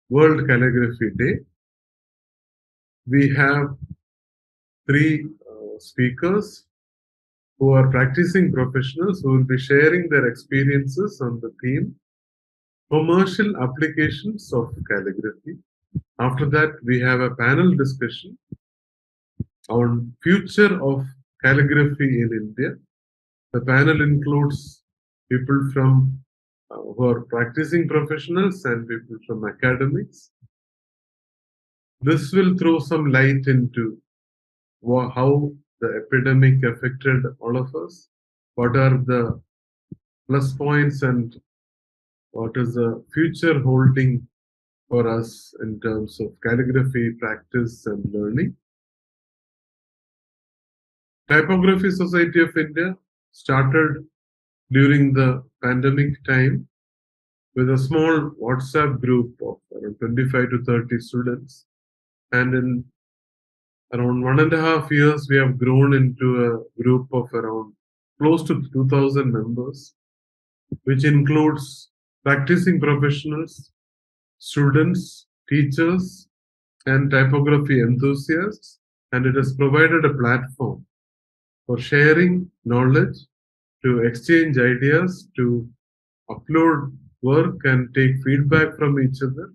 World Calligraphy Day. We have three speakers who are practicing professionals who will be sharing their experiences on the theme Commercial Applications of Calligraphy. After that, we have a panel discussion on Future of Calligraphy in India. The panel includes people from who are practicing professionals and people from academics. This will throw some light into how the epidemic affected all of us, what are the plus points, and what is the future holding for us in terms of calligraphy practice and learning. Typography Society of India started during the pandemic time with a small WhatsApp group of around 25 to 30 students. And in around 1.5 years, we have grown into a group of around close to 2,000 members, which includes practicing professionals, students, teachers, and typography enthusiasts. And it has provided a platform for sharing knowledge, to exchange ideas, to upload work and take feedback from each other.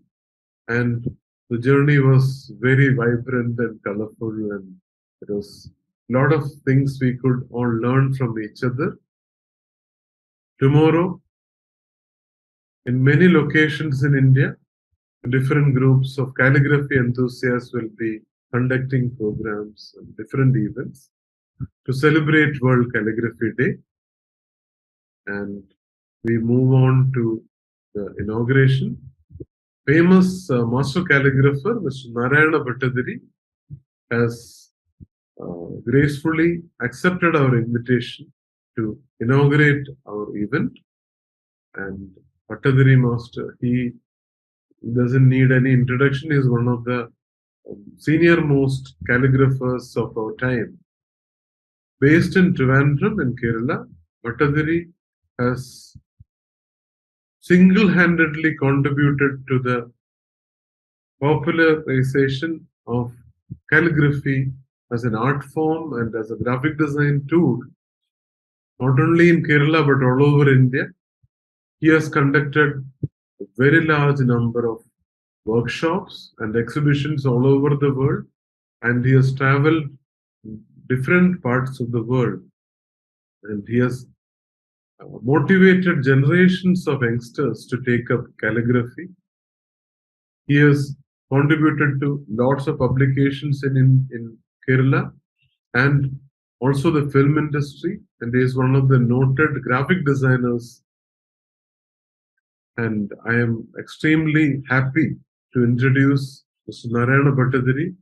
And the journey was very vibrant and colorful, and there was a lot of things we could all learn from each other. Tomorrow, in many locations in India, different groups of calligraphy enthusiasts will be conducting programs and different events to celebrate World Calligraphy Day. And we move on to the inauguration. Famous master calligrapher, Mr. Narendra Modi, has gracefully accepted our invitation to inaugurate our event. And Pattadiri Master, he doesn't need any introduction. He is one of the senior most calligraphers of our time. Based in Trivandrum in Kerala, Pattadiri has single-handedly contributed to the popularization of calligraphy as an art form and as a graphic design tool, not only in Kerala but all over India. He has conducted a very large number of workshops and exhibitions all over the world, and he has traveled different parts of the world, and he has motivated generations of youngsters to take up calligraphy. He has contributed to lots of publications in Kerala and also the film industry, and he is one of the noted graphic designers. And I am extremely happy to introduce Mr. Narendra Bhattadiri.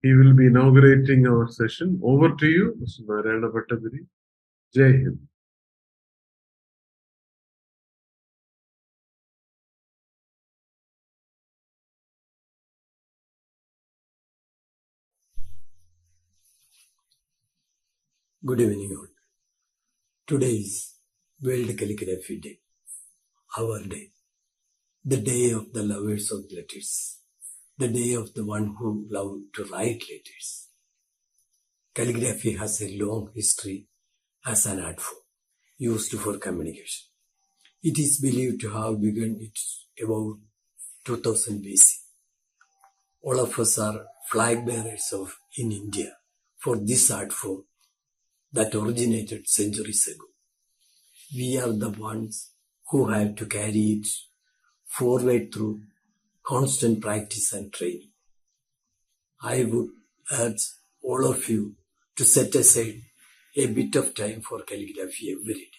He will be inaugurating our session. Over to you, Mr. Narendra Bhattadiri. Jai Hind. Good evening all. Today is World Calligraphy Day, our day, the day of the lovers of letters, the day of the one who love to write letters. Calligraphy has a long history as an art form used for communication. It is believed to have begun about 2000 BC. All of us are flag bearers in India for this art form that originated centuries ago. We are the ones who have to carry it forward through constant practice and training. I would urge all of you to set aside a bit of time for calligraphy every day.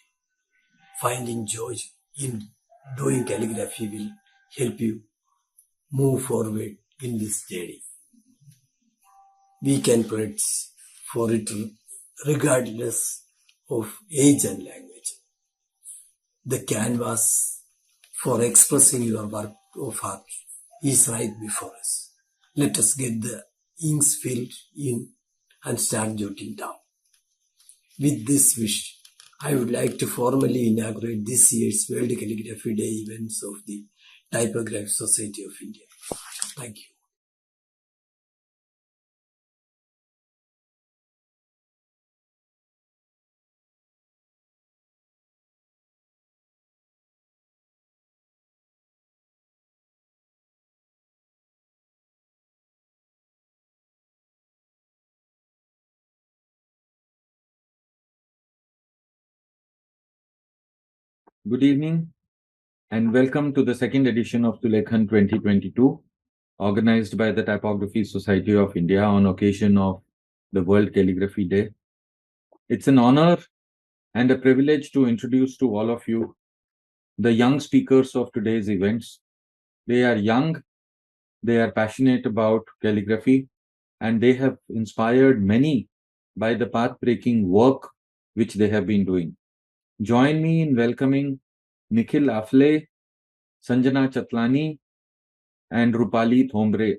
Finding joy in doing calligraphy will help you move forward in this journey. We can practice for it regardless of age and language. The canvas for expressing your work of art is right before us. Let us get the inks filled in and start jotting down. With this wish, I would like to formally inaugurate this year's World Calligraphy Day events of the Typography Society of India. Thank you. Good evening and welcome to the second edition of Sulekhan 2022, organized by the Typography Society of India on occasion of the World Calligraphy Day. It's an honor and a privilege to introduce to all of you the young speakers of today's events. They are young, they are passionate about calligraphy, and they have inspired many by the path-breaking work which they have been doing. Join me in welcoming Nikhil Afle, Sanjana Chatlani, and Rupali Hombre.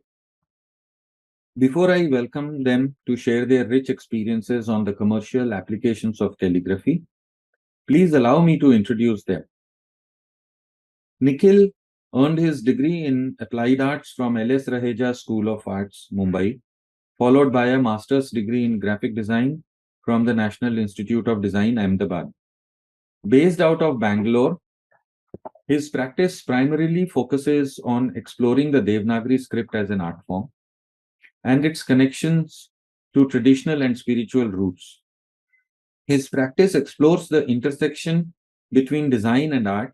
Before I welcome them to share their rich experiences on the commercial applications of calligraphy, please allow me to introduce them. Nikhil earned his degree in Applied Arts from L.S. Raheja School of Arts, Mumbai, followed by a master's degree in graphic design from the National Institute of Design, Ahmedabad. Based out of Bangalore, his practice primarily focuses on exploring the Devanagari script as an art form and its connections to traditional and spiritual roots. His practice explores the intersection between design and art.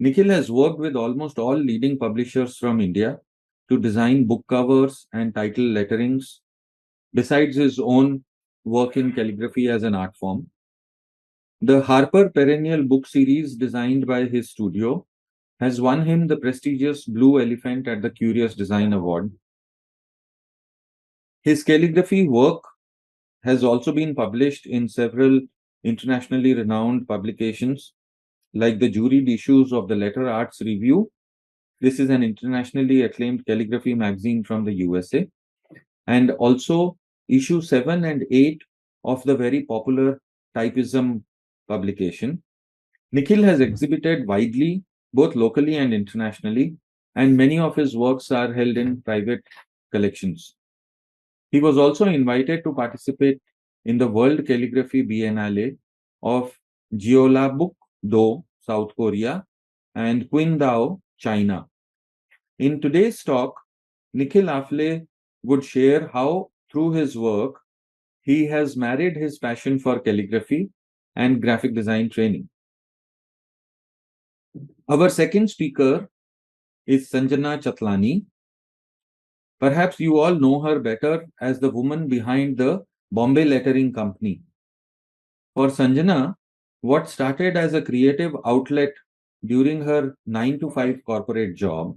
Nikhil has worked with almost all leading publishers from India to design book covers and title letterings, besides his own work in calligraphy as an art form. The Harper Perennial book series designed by his studio has won him the prestigious Blue Elephant at the Curious Design Award. His calligraphy work has also been published in several internationally renowned publications like the juried issues of the Letter Arts Review. This is an internationally acclaimed calligraphy magazine from the USA, and also issue 7 and 8 of the very popular Typism publication. Nikhil has exhibited widely, both locally and internationally, and many of his works are held in private collections. He was also invited to participate in the World Calligraphy Biennale of Jeollabuk-do, South Korea, and Qingdao, China. In today's talk, Nikhil Afle would share how, through his work, he has married his passion for calligraphy and graphic design training. Our second speaker is Sanjana Chatlani. Perhaps you all know her better as the woman behind the Bombay Lettering Company. For Sanjana, what started as a creative outlet during her 9-to-5 corporate job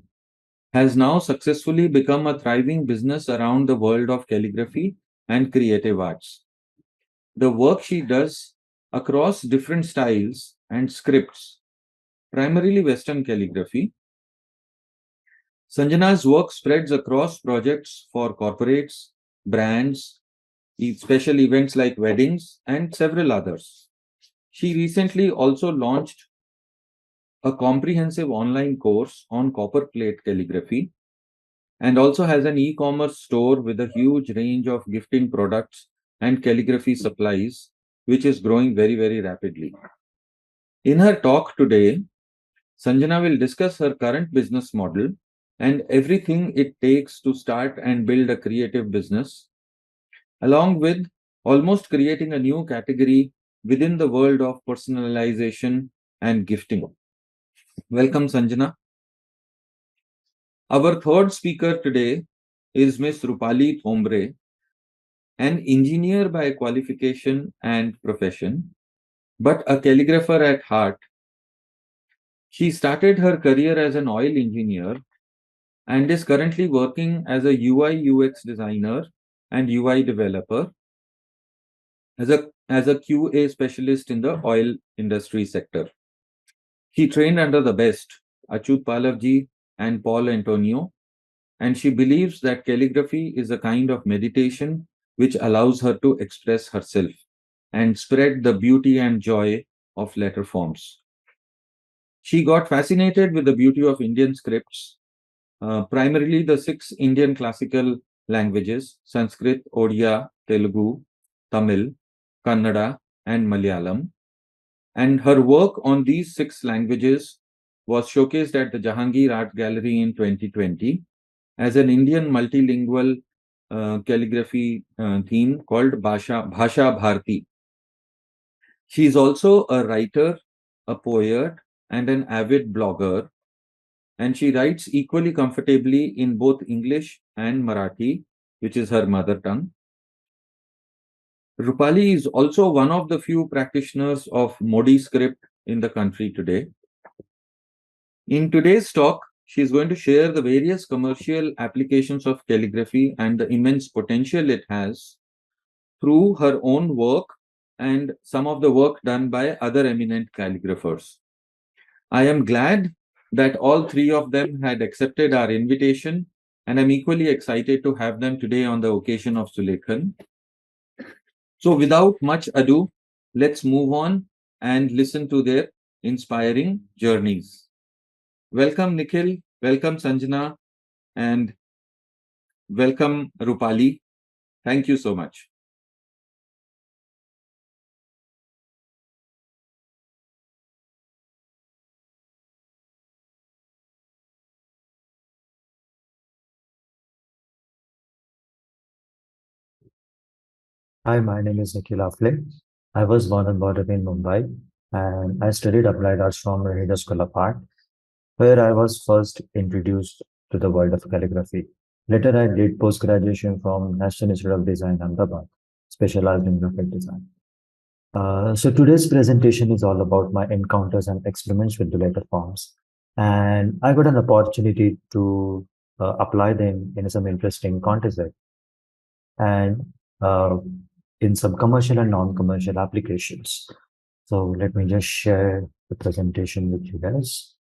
has now successfully become a thriving business around the world of calligraphy and creative arts. The work she does across different styles and scripts, primarily Western calligraphy. Sanjana's work spreads across projects for corporates, brands, special events like weddings, and several others. She recently also launched a comprehensive online course on copperplate calligraphy and also has an e-commerce store with a huge range of gifting products and calligraphy supplies, which is growing very, very rapidly. In her talk today, Sanjana will discuss her current business model and everything it takes to start and build a creative business, along with almost creating a new category within the world of personalization and gifting. Welcome, Sanjana. Our third speaker today is Ms. Rupali Hombre, an engineer by qualification and profession, but a calligrapher at heart. She started her career as an oil engineer and is currently working as a UI UX designer and UI developer as a QA specialist in the oil industry sector. She trained under the best, Achyut Palavji and Paul Antonio, and she believes that calligraphy is a kind of meditation which allows her to express herself and spread the beauty and joy of letter forms. She got fascinated with the beauty of Indian scripts, primarily the 6 Indian classical languages: Sanskrit, Odia, Telugu, Tamil, Kannada, and Malayalam. And her work on these 6 languages was showcased at the Jahangir Art Gallery in 2020 as an Indian multilingual calligraphy theme called Bhasha Bharti. She is also a writer, a poet, and an avid blogger, and she writes equally comfortably in both English and Marathi, which is her mother tongue. Rupali is also one of the few practitioners of Modi script in the country today. In today's talk, she is going to share the various commercial applications of calligraphy and the immense potential it has through her own work and some of the work done by other eminent calligraphers. I am glad that all 3 of them had accepted our invitation, and I'm equally excited to have them today on the occasion of Sulekhan. So without much ado, let's move on and listen to their inspiring journeys. Welcome, Nikhil. Welcome, Sanjana. And welcome, Rupali. Thank you so much. Hi, my name is Nikhil Afle. I was born and brought up in Mumbai, and I studied applied arts from Narendra School of Art, where I was first introduced to the world of calligraphy. Later, I did post-graduation from National Institute of Design, Ahmedabad, specialized in graphic design. So today's presentation is all about my encounters and experiments with the later forms. And I got an opportunity to apply them in some interesting context and uh, in some commercial and non-commercial applications. So let me just share the presentation with you guys.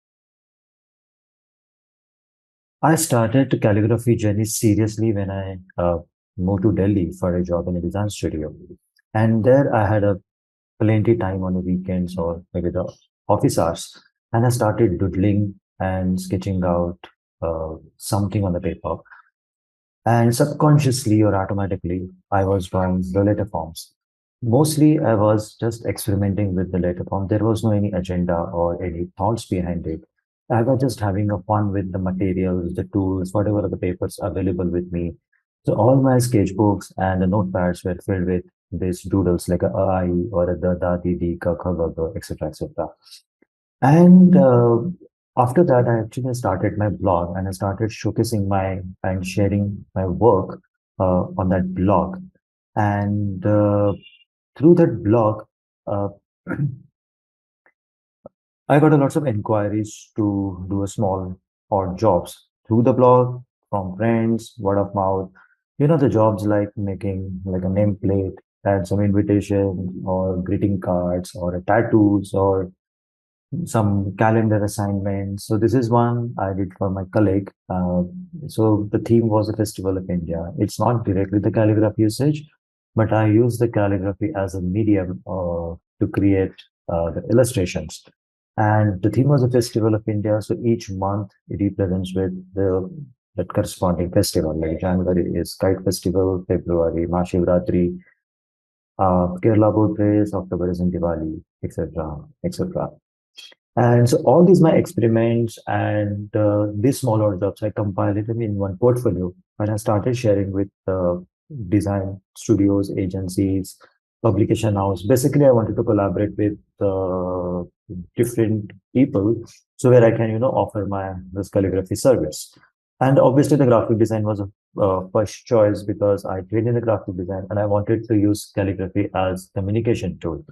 I started the calligraphy journey seriously when I moved to Delhi for a job in a design studio. And there I had a plenty time on the weekends or maybe the office hours. And I started doodling and sketching out something on the paper. And subconsciously or automatically, I was drawing the letter forms. Mostly, I was just experimenting with the letter form. There was no any agenda or any thoughts behind it. I was just having a fun with the materials, the tools, whatever are the papers available with me. So all my sketchbooks and the notepads were filled with these doodles like a I or a da da di di ka kha ga ga, etc. etc. And after that, I actually started my blog and I started showcasing my and sharing my work on that blog. And through that blog, uh, I got a lot of inquiries to do a small odd jobs through the blog from friends, word of mouth. You know, the jobs like making like a nameplate, add some invitation or greeting cards or a tattoos or some calendar assignments. So this is one I did for my colleague. So the theme was the Festival of India. It's not directly the calligraphy usage, but I use the calligraphy as a medium to create the illustrations. And the theme was the Festival of India. So each month it represents with the that corresponding festival. Like January is Kite Festival, February Mahashivratri, Kerala Boat Race, October is in Diwali, etc., etc. And so all these my experiments and these smaller jobs, I compiled them in one portfolio and I started sharing with design studios, agencies, publication house. Basically, I wanted to collaborate with different people so where I can, offer my this calligraphy service. And obviously, the graphic design was a first choice because I trained in the graphic design and I wanted to use calligraphy as communication tool.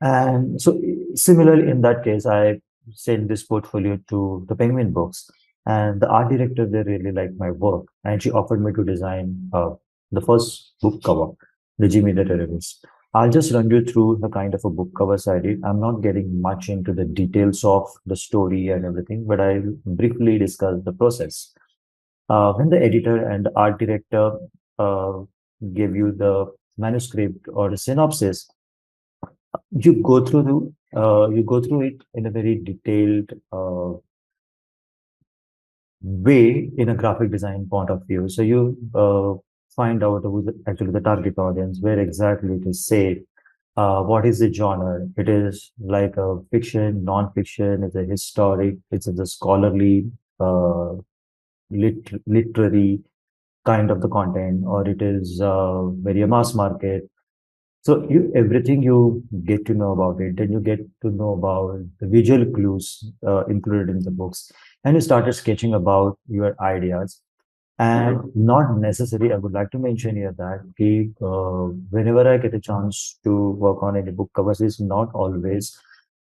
And so, similarly, in that case, I sent this portfolio to the Penguin Books, and the art director they really liked my work, and she offered me to design the first book cover, the Jimmy the Terrorist. I'll just run you through the kind of a book covers I did. I'm not getting much into the details of the story and everything, but I'll briefly discuss the process. When the editor and the art director uh, give you the manuscript or the synopsis, you go through you go through it in a very detailed way in a graphic design point of view. So you find out who's actually the target audience, where exactly it is safe, what is the genre. It is like a fiction, non-fiction, it's a historic, it's a scholarly, literary kind of the content, or it is very a mass market. So you everything you get to know about it, then you get to know about the visual clues included in the books, and you started sketching about your ideas. And not necessary, I would like to mention here that whenever I get a chance to work on any book covers, it's not always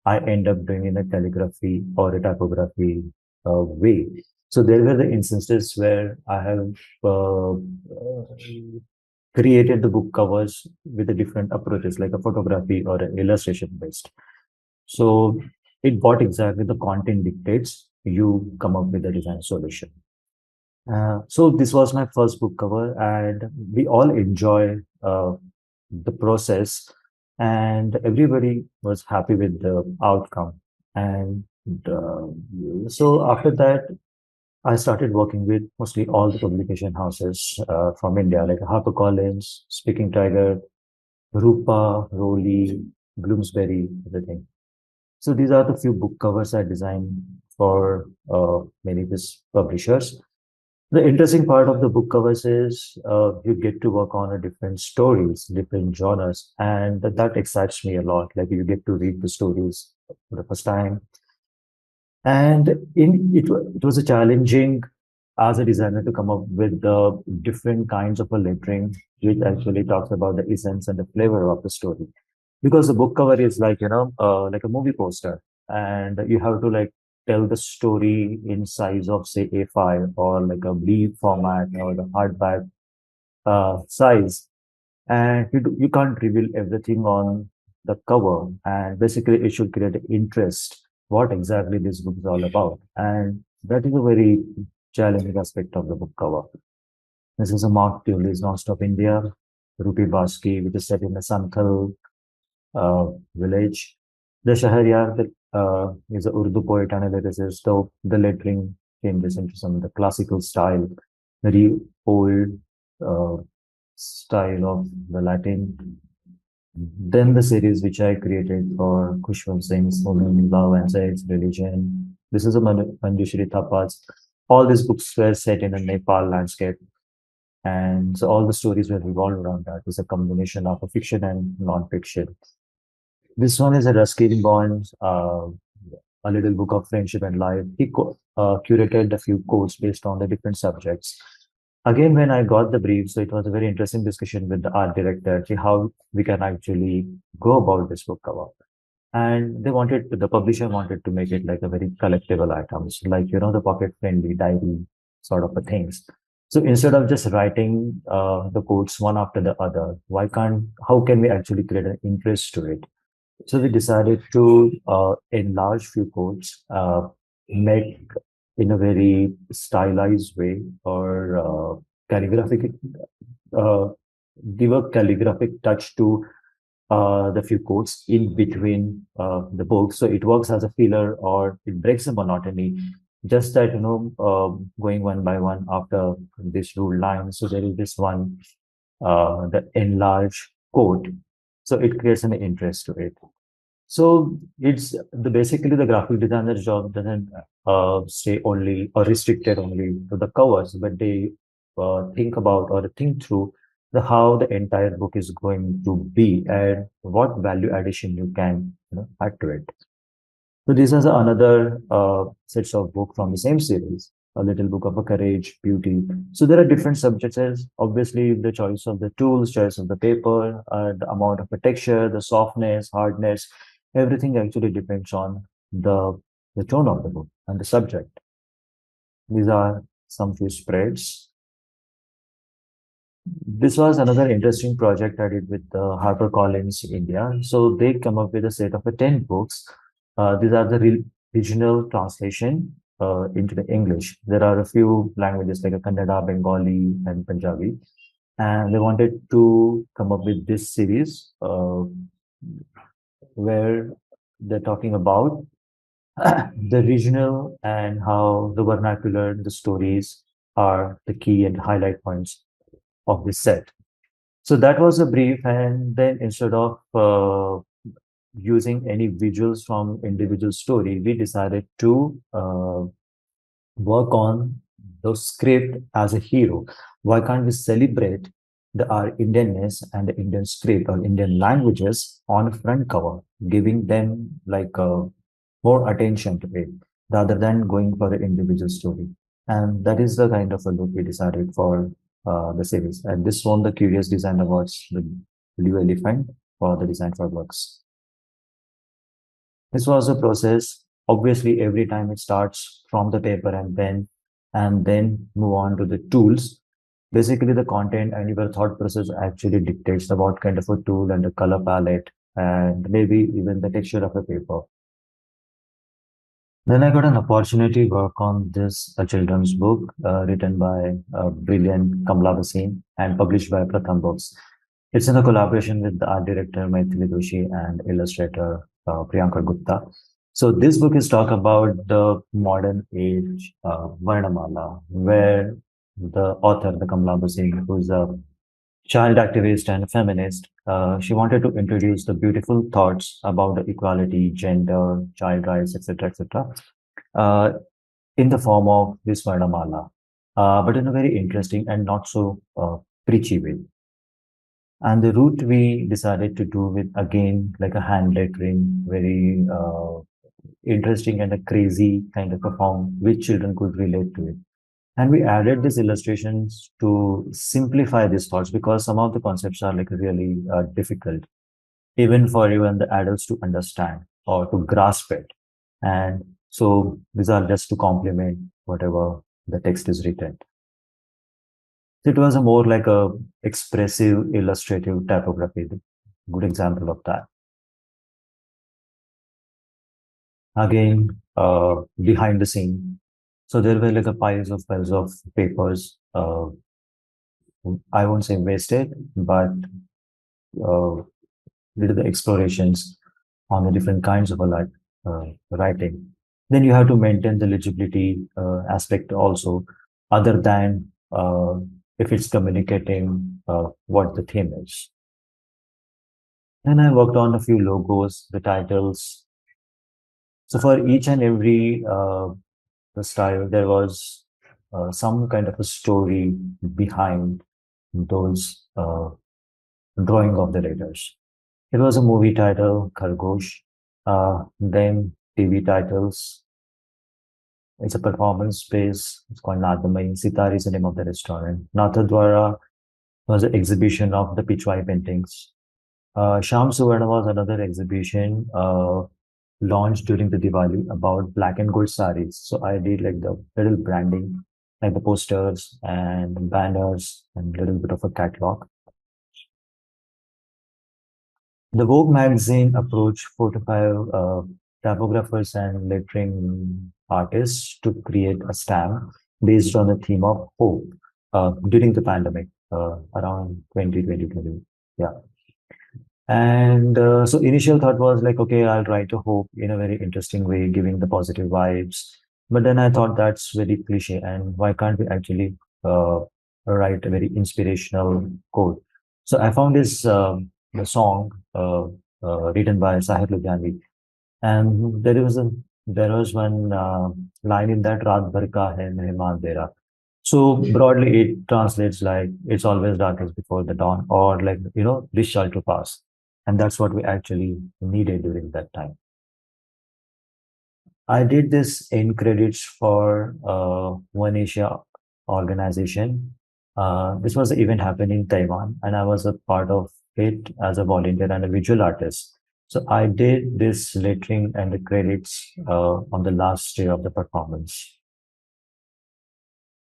I end up doing in a calligraphy or a typography way. So there were the instances where I have created the book covers with the different approaches, like a photography or an illustration based. So it what exactly the content dictates, you come up with a design solution. So this was my first book cover, and we all enjoy the process, and everybody was happy with the outcome. And uh, so after that, I started working with mostly all the publication houses from India, like HarperCollins, Speaking Tiger, Rupa, Rowley, Bloomsbury, everything. So these are the few book covers I designed for many of these publishers. The interesting part of the book covers is you get to work on a different stories, different genres, and that excites me a lot. Like you get to read the stories for the first time, and it was a challenging as a designer to come up with the different kinds of a lettering, which actually talks about the essence and the flavor of the story. Because the book cover is like like a movie poster, and you have to like tell the story in size of say A5 or like a B format or the hardback size, and you can't reveal everything on the cover, and basically it should create interest what exactly this book is all about, and that is a very challenging aspect of the book cover. This is a Mark Tully's Non-Stop India, Rupi Baski, which is set in the Santhal village. The Shahriyar is a Urdu poet and a lyricist, though the lettering changes into some of the classical style, very old uh, style of the Latin. Then the series which I created for Kushwant Singh's Women, Love and Sex, Religion. This is a Manjushri Thapas. All these books were set in a Nepal landscape. And so all the stories were revolved around that. It's a combination of a fiction and non-fiction. This one is a Ruskin Bond, a little book of friendship and life. He curated a few quotes based on the different subjects. Again, when I got the brief, so it was a very interesting discussion with the art director, see how we can actually go about this book cover. And the publisher wanted to make it like a very collectible items, like, the pocket friendly diary sort of a things. So instead of just writing the quotes one after the other, how can we actually create an interest to it? So we decided to enlarge few quotes, make in a very stylized way, or calligraphic, uh, give a calligraphic touch to the few quotes in between the books. So it works as a filler, or it breaks the monotony. Just that, going one by one after this ruled line. So there is this one, the enlarged quote. So it creates an interest to it. So it's basically the graphic designer's job doesn't stay only or restricted only to the covers, but they think about or think through the how the entire book is going to be and what value addition you can add to it. So this is another sets of book from the same series, a little book of a courage, beauty. So there are different subjects as obviously the choice of the tools, choice of the paper, the amount of the texture, the softness, hardness, everything actually depends on the tone of the book and the subject. These are some few spreads. This was another interesting project I did with HarperCollins India. So they come up with a set of 10 books. These are the regional translation into the English. There are a few languages like Kannada, Bengali, and Punjabi. And they wanted to come up with this series where they're talking about the regional and how the vernacular, the stories are the key and highlight points of this set. So that was a brief, and then instead of using any visuals from individual story, we decided to work on the script as a hero. Why can't we celebrate our Indianness and the Indian script or Indian languages on a front cover, giving them like more attention to it rather than going for an individual story. And that is the kind of a look we decided for the series. And this won the Curious Design Awards, the Blue Elephant for the design for works. This was a process. Obviously, every time it starts from the paper and then move on to the tools. Basically, the content and your thought process actually dictates the what kind of a tool and the color palette and maybe even the texture of the paper. Then I got an opportunity to work on this a children's book written by brilliant Kamala Singh and published by Pratham Books. It's in a collaboration with the art director Maithili Doshi and illustrator Priyanka Gupta. So this book is talk about the modern age Varnamala, where the author, the Kamala Singh, who's a child activist and feminist, she wanted to introduce the beautiful thoughts about the equality, gender, child rights, etc., etc., uh, in the form of this Varnamala, but in a very interesting and not so preachy way. And the route we decided to do with again like a hand lettering, very interesting and a crazy kind of a form which children could relate to it. And we added these illustrations to simplify these thoughts because some of the concepts are like really difficult, even for even the adults to understand or to grasp it. And so these are just to complement whatever the text is written. It was a more like a expressive, illustrative typography. Good example of that. Again, behind the scene. So there were like a piles of papers. I won't say wasted, but uh, did the explorations on the different kinds of a writing. Then you have to maintain the legibility aspect also, other than if it's communicating what the theme is. Then I worked on a few logos, the titles. So for each and every the style, there was some kind of a story behind those drawing of the letters. It was a movie title, Khargosh, then TV titles. It's a performance space. It's called Nadamai. Sitar is the name of the restaurant. Nathadwara was an exhibition of the Pichwai paintings. Sham Suvarna was another exhibition launched during the Diwali about black and gold saris. So I did like the little branding, like the posters and banners and little bit of a catalog. The Vogue magazine approached 4 to 5 typographers and lettering artists to create a stamp based on the theme of hope during the pandemic around 2020. Yeah. And so initial thought was like, okay, I'll write a hope in a very interesting way, giving the positive vibes. But then I thought that's very cliche, and why can't we actually write a very inspirational quote? So I found this the song written by Sahir Ludhianvi, and there was one line in that Raat Bhar Ka Hai Mehman Tera. So broadly, it translates like it's always darkest before the dawn, or like, this shall to pass. And that's what we actually needed during that time. I did this in credits for One Asia organization. This was an event happening in Taiwan, and I was a part of it as a volunteer and a visual artist. So I did this lettering and the credits on the last day of the performance.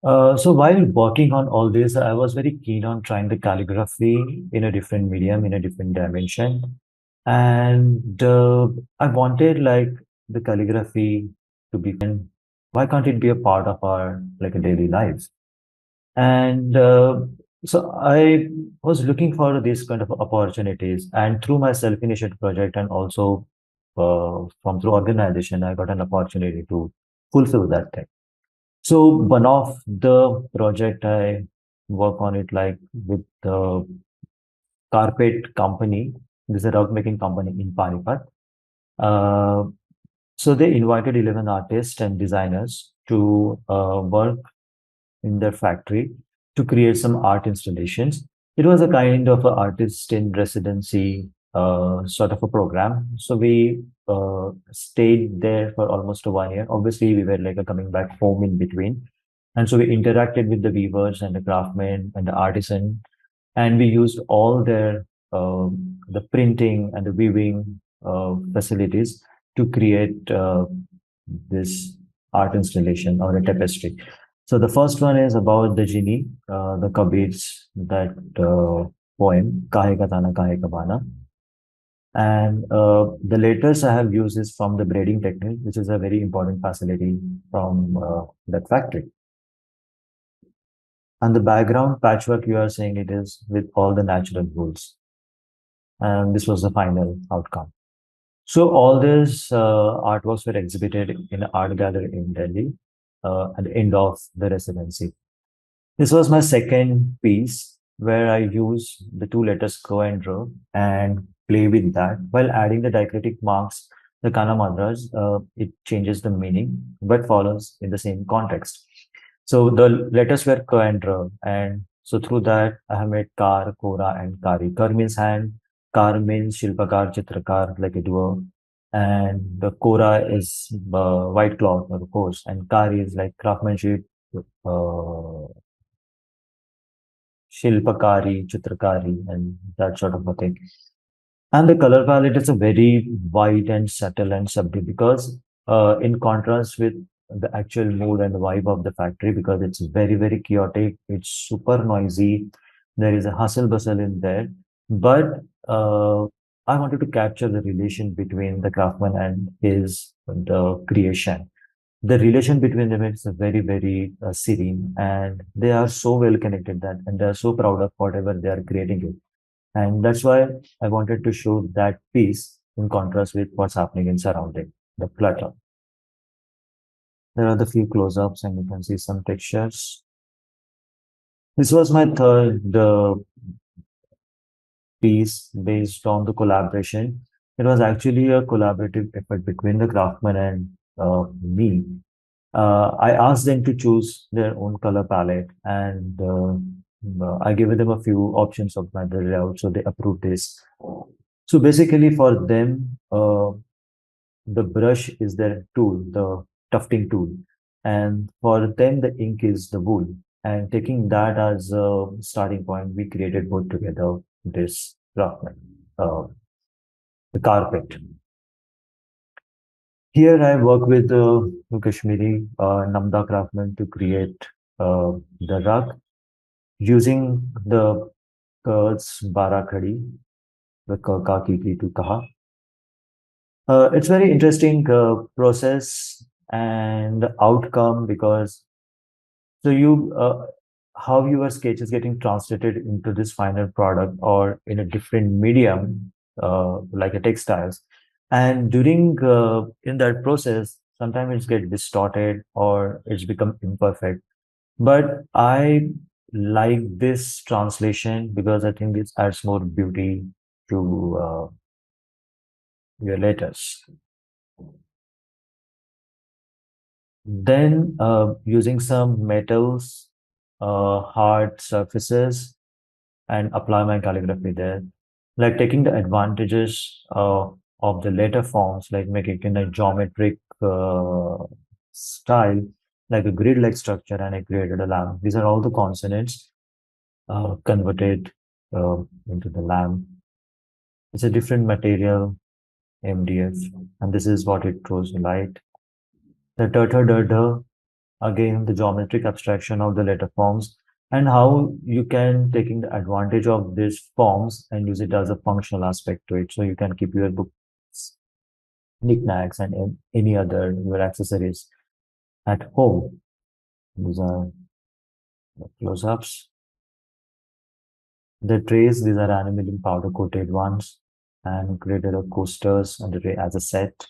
So while working on all this, I was very keen on trying the calligraphy in a different medium, in a different dimension. And I wanted like the calligraphy to be, why can't it be a part of our like a daily lives? And so I was looking for these kind of opportunities, and through my self-initiated project and also from through organization, I got an opportunity to fulfill that thing. So one of the project I work on it like with the carpet company. This is a rug making company in Panipat. Uh, so they invited 11 artists and designers to work in their factory to create some art installations. It was a kind of a artist in residency sort of a program. So we stayed there for almost 1 year. Obviously, we were like coming back home in between. And so we interacted with the weavers and the craftsmen and the artisan, and we used all their the printing and the weaving facilities to create this art installation or a tapestry. So the first one is about the genie, the Kabir's that poem, Kahe Ka Tana Kahe Ka Bana. And the letters I have used is from the braiding technique, which is a very important facility from that factory. And the background patchwork you are saying it is with all the natural wools. And this was the final outcome. So all these artworks were exhibited in an art gallery in Delhi at the end of the residency. This was my second piece where I use the two letters ko and ro and play with that while adding the diacritic marks, the kana madras. It changes the meaning but follows in the same context. So the letters were ko and ro, and so through that I have made kar, kora, and kari. Kar means hand, kar means shilpakar, chitrakar, like a duo, and the kora is white cloth, of course, and kari is like craftsmanship. Uh, Shilpakari, Chitrakari, and that sort of a thing. And the color palette is a very wide and subtle and subdued because, in contrast with the actual mood and vibe of the factory, because it's very, very chaotic, it's super noisy, there is a hustle bustle in there. But I wanted to capture the relation between the craftsman and his the creation. The relation between them is very, very serene, and they are so well connected that, and they are so proud of whatever they are creating it. And that's why I wanted to show that piece in contrast with what's happening in surrounding the clutter. There are the few close-ups, and you can see some textures. This was my third piece based on the collaboration. It was actually a collaborative effort between the craftsman and me. I asked them to choose their own color palette, and I gave them a few options of my layout, so they approved this. So basically, for them, the brush is their tool, the tufting tool, and for them, the ink is the wool. And taking that as a starting point, we created both together this craftman, the carpet. Here I work with Kashmiri Namda craftsmen to create the rug using the curls Barakhadi, the Kaki to Kaha. It's very interesting process and outcome because so you how your sketch is getting translated into this final product or in a different medium like a textiles, and during in that process sometimes it's get distorted or it's become imperfect, but I like this translation because I think this adds more beauty to your letters. Then using some metals, hard surfaces, and apply my calligraphy there. Like taking the advantages of the letter forms, like making it in a geometric style, like a grid-like structure, and I created a lamp. These are all the consonants converted into the lamp. It's a different material, MDF, and this is what it throws light. The da again, the geometric abstraction of the letter forms and how you can taking the advantage of these forms and use it as a functional aspect to it. So you can keep your books, knickknacks, and any other your accessories at home. These are close-ups. The trays, these are annealing powder coated ones. and created a coasters as a set.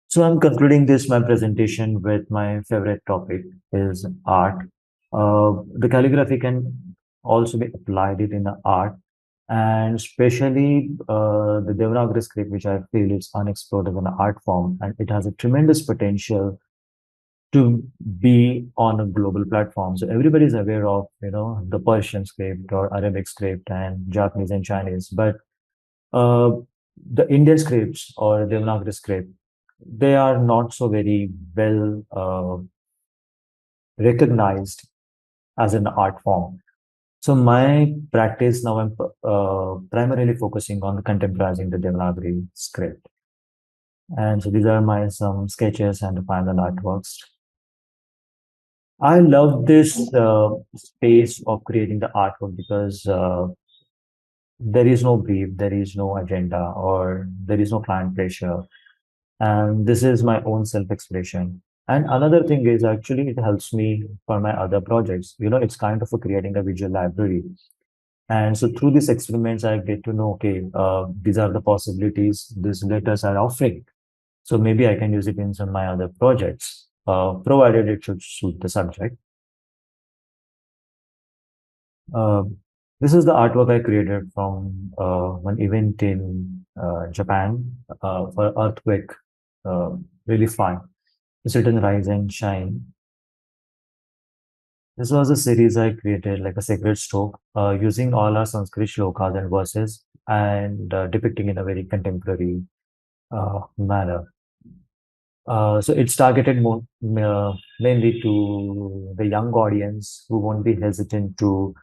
So I'm concluding this my presentation with my favorite topic is art. The calligraphy can also be applied it in the art, and especially the Devanagari script, which I feel is unexplored as an art form, and it has a tremendous potential to be on a global platform. So everybody is aware of, the Persian script or Arabic script and Japanese and Chinese, but uh, the Indian scripts or Devanagari script, they are not so very well recognized as an art form. So my practice now, I'm primarily focusing on contemporizing the Devanagari script. And so these are my some sketches and the final artworks. I love this space of creating the artwork because there is no brief, there is no agenda, or there is no client pressure. And this is my own self-expression. And another thing is actually it helps me for my other projects. It's kind of a creating a visual library. And so through these experiments, I get to know, okay, these are the possibilities these letters are offering. So maybe I can use it in some of my other projects, provided it should suit the subject. Uh, this is the artwork I created from one event in Japan for earthquake. Really fun. It's written Rise and Shine. This was a series I created, like a sacred stroke, using all our Sanskrit shlokas and verses and depicting in a very contemporary manner. So it's targeted mainly to the young audience who won't be hesitant to,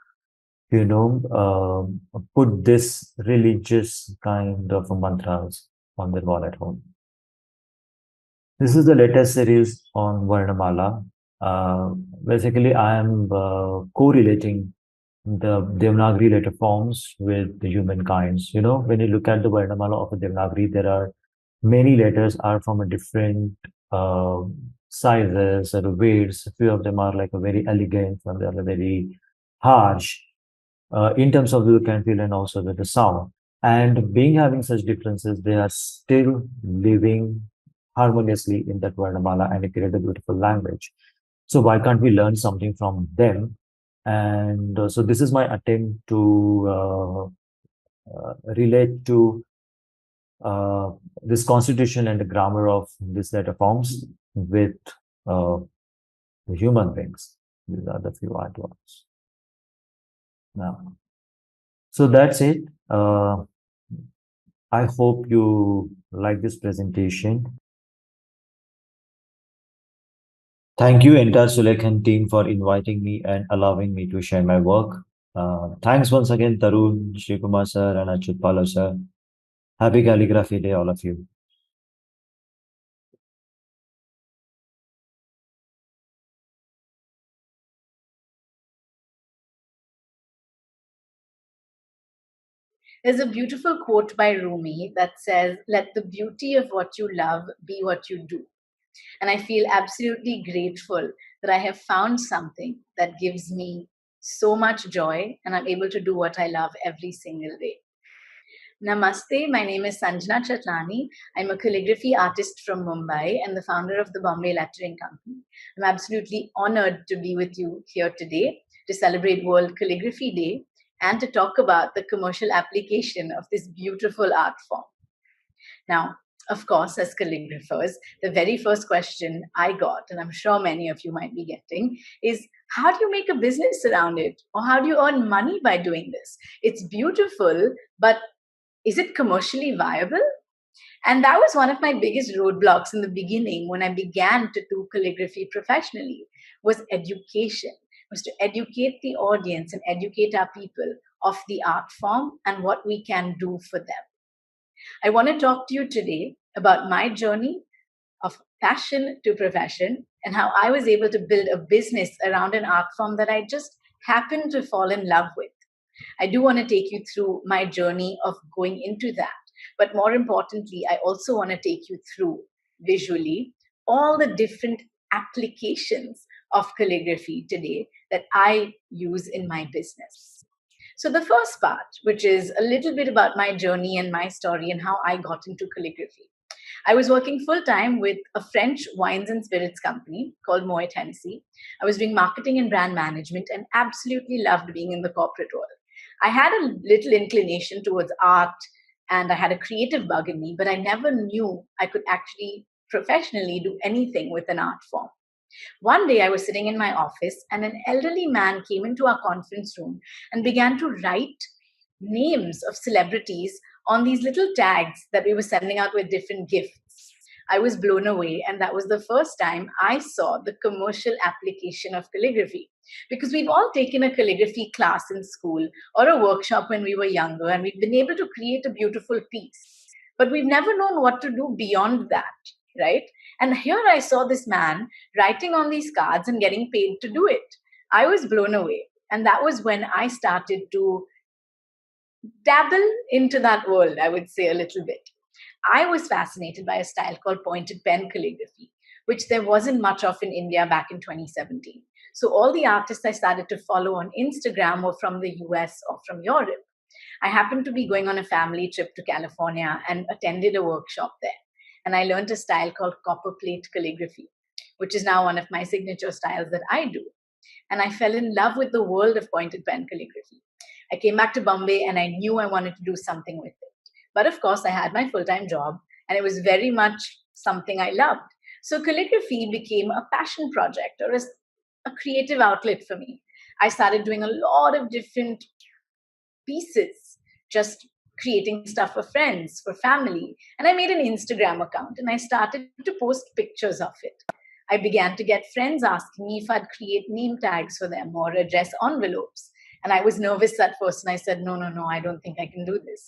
put this religious kind of mantras on their wall at home. This is the latest series on Varnamala. Basically, I am correlating the Devanagari letter forms with the humankinds. When you look at the Varnamala of a Devanagari, there are many letters are from a different uh, sizes or weights. A few of them are like a very elegant, some are very harsh in terms of the look and feel and also with the sound. And being having such differences, they are still living harmoniously in that Varnamala and create a beautiful language. So why can't we learn something from them? And so this is my attempt to relate to uh, this constitution and the grammar of this letter forms with uh, the human beings. These are the few artworks. Now, so that's it. I hope you like this presentation. Thank you, entire Sulekhan team, for inviting me and allowing me to share my work. Thanks once again, Tarun, Jiv Kumar sir, and Achutpala sir. Happy Calligraphy Day, all of you. There's a beautiful quote by Rumi that says, "Let the beauty of what you love be what you do." And I feel absolutely grateful that I have found something that gives me so much joy and I'm able to do what I love every single day. Namaste, my name is Sanjana Chatlani. I'm a calligraphy artist from Mumbai and the founder of the Bombay Lettering Company. I'm absolutely honored to be with you here today to celebrate World Calligraphy Day and to talk about the commercial application of this beautiful art form. Now, of course, as calligraphers, the very first question I got, and I'm sure many of you might be getting, is how do you make a business around it? Or how do you earn money by doing this? It's beautiful, but is it commercially viable? And that was one of my biggest roadblocks in the beginning when I began to do calligraphy professionally, was education, was to educate the audience and educate our people of the art form and what we can do for them. I want to talk to you today about my journey of passion to profession and how I was able to build a business around an art form that I just happened to fall in love with. I do want to take you through my journey of going into that. But more importantly, I also want to take you through visually all the different applications of calligraphy today that I use in my business. So the first part, which is a little bit about my journey and my story and how I got into calligraphy. I was working full time with a French wines and spirits company called Moet Hennessy. I was doing marketing and brand management and absolutely loved being in the corporate world. I had a little inclination towards art and I had a creative bug in me, but I never knew I could actually professionally do anything with an art form. One day I was sitting in my office and an elderly man came into our conference room and began to write names of celebrities on these little tags that we were sending out with different gifts. I was blown away, and that was the first time I saw the commercial application of calligraphy. Because we've all taken a calligraphy class in school or a workshop when we were younger, and we've been able to create a beautiful piece. But we've never known what to do beyond that, right? And here I saw this man writing on these cards and getting paid to do it. I was blown away. And that was when I started to dabble into that world, I would say a little bit. I was fascinated by a style called pointed pen calligraphy, which there wasn't much of in India back in 2017. So all the artists I started to follow on Instagram were from the US or from Europe. I happened to be going on a family trip to California and attended a workshop there. And I learned a style called copper plate calligraphy, which is now one of my signature styles that I do. And I fell in love with the world of pointed pen calligraphy. I came back to Bombay and I knew I wanted to do something with it. But of course, I had my full-time job and it was very much something I loved. So calligraphy became a passion project or a creative outlet for me. I started doing a lot of different pieces, just creating stuff for friends, for family. And I made an Instagram account and I started to post pictures of it. I began to get friends asking me if I'd create name tags for them or address envelopes. And I was nervous at first and I said, no, I don't think I can do this.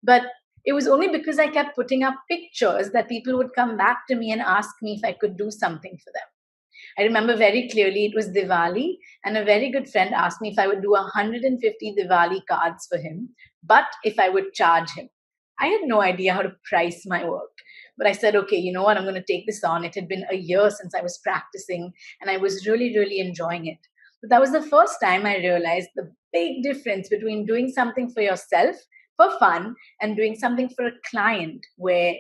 But it was only because I kept putting up pictures that people would come back to me and ask me if I could do something for them. I remember very clearly it was Diwali, and a very good friend asked me if I would do 150 Diwali cards for him, but if I would charge him. I had no idea how to price my work. But I said, okay, you know what, I'm going to take this on. It had been a year since I was practicing, and I was really, really enjoying it. But that was the first time I realized the big difference between doing something for yourself for fun and doing something for a client where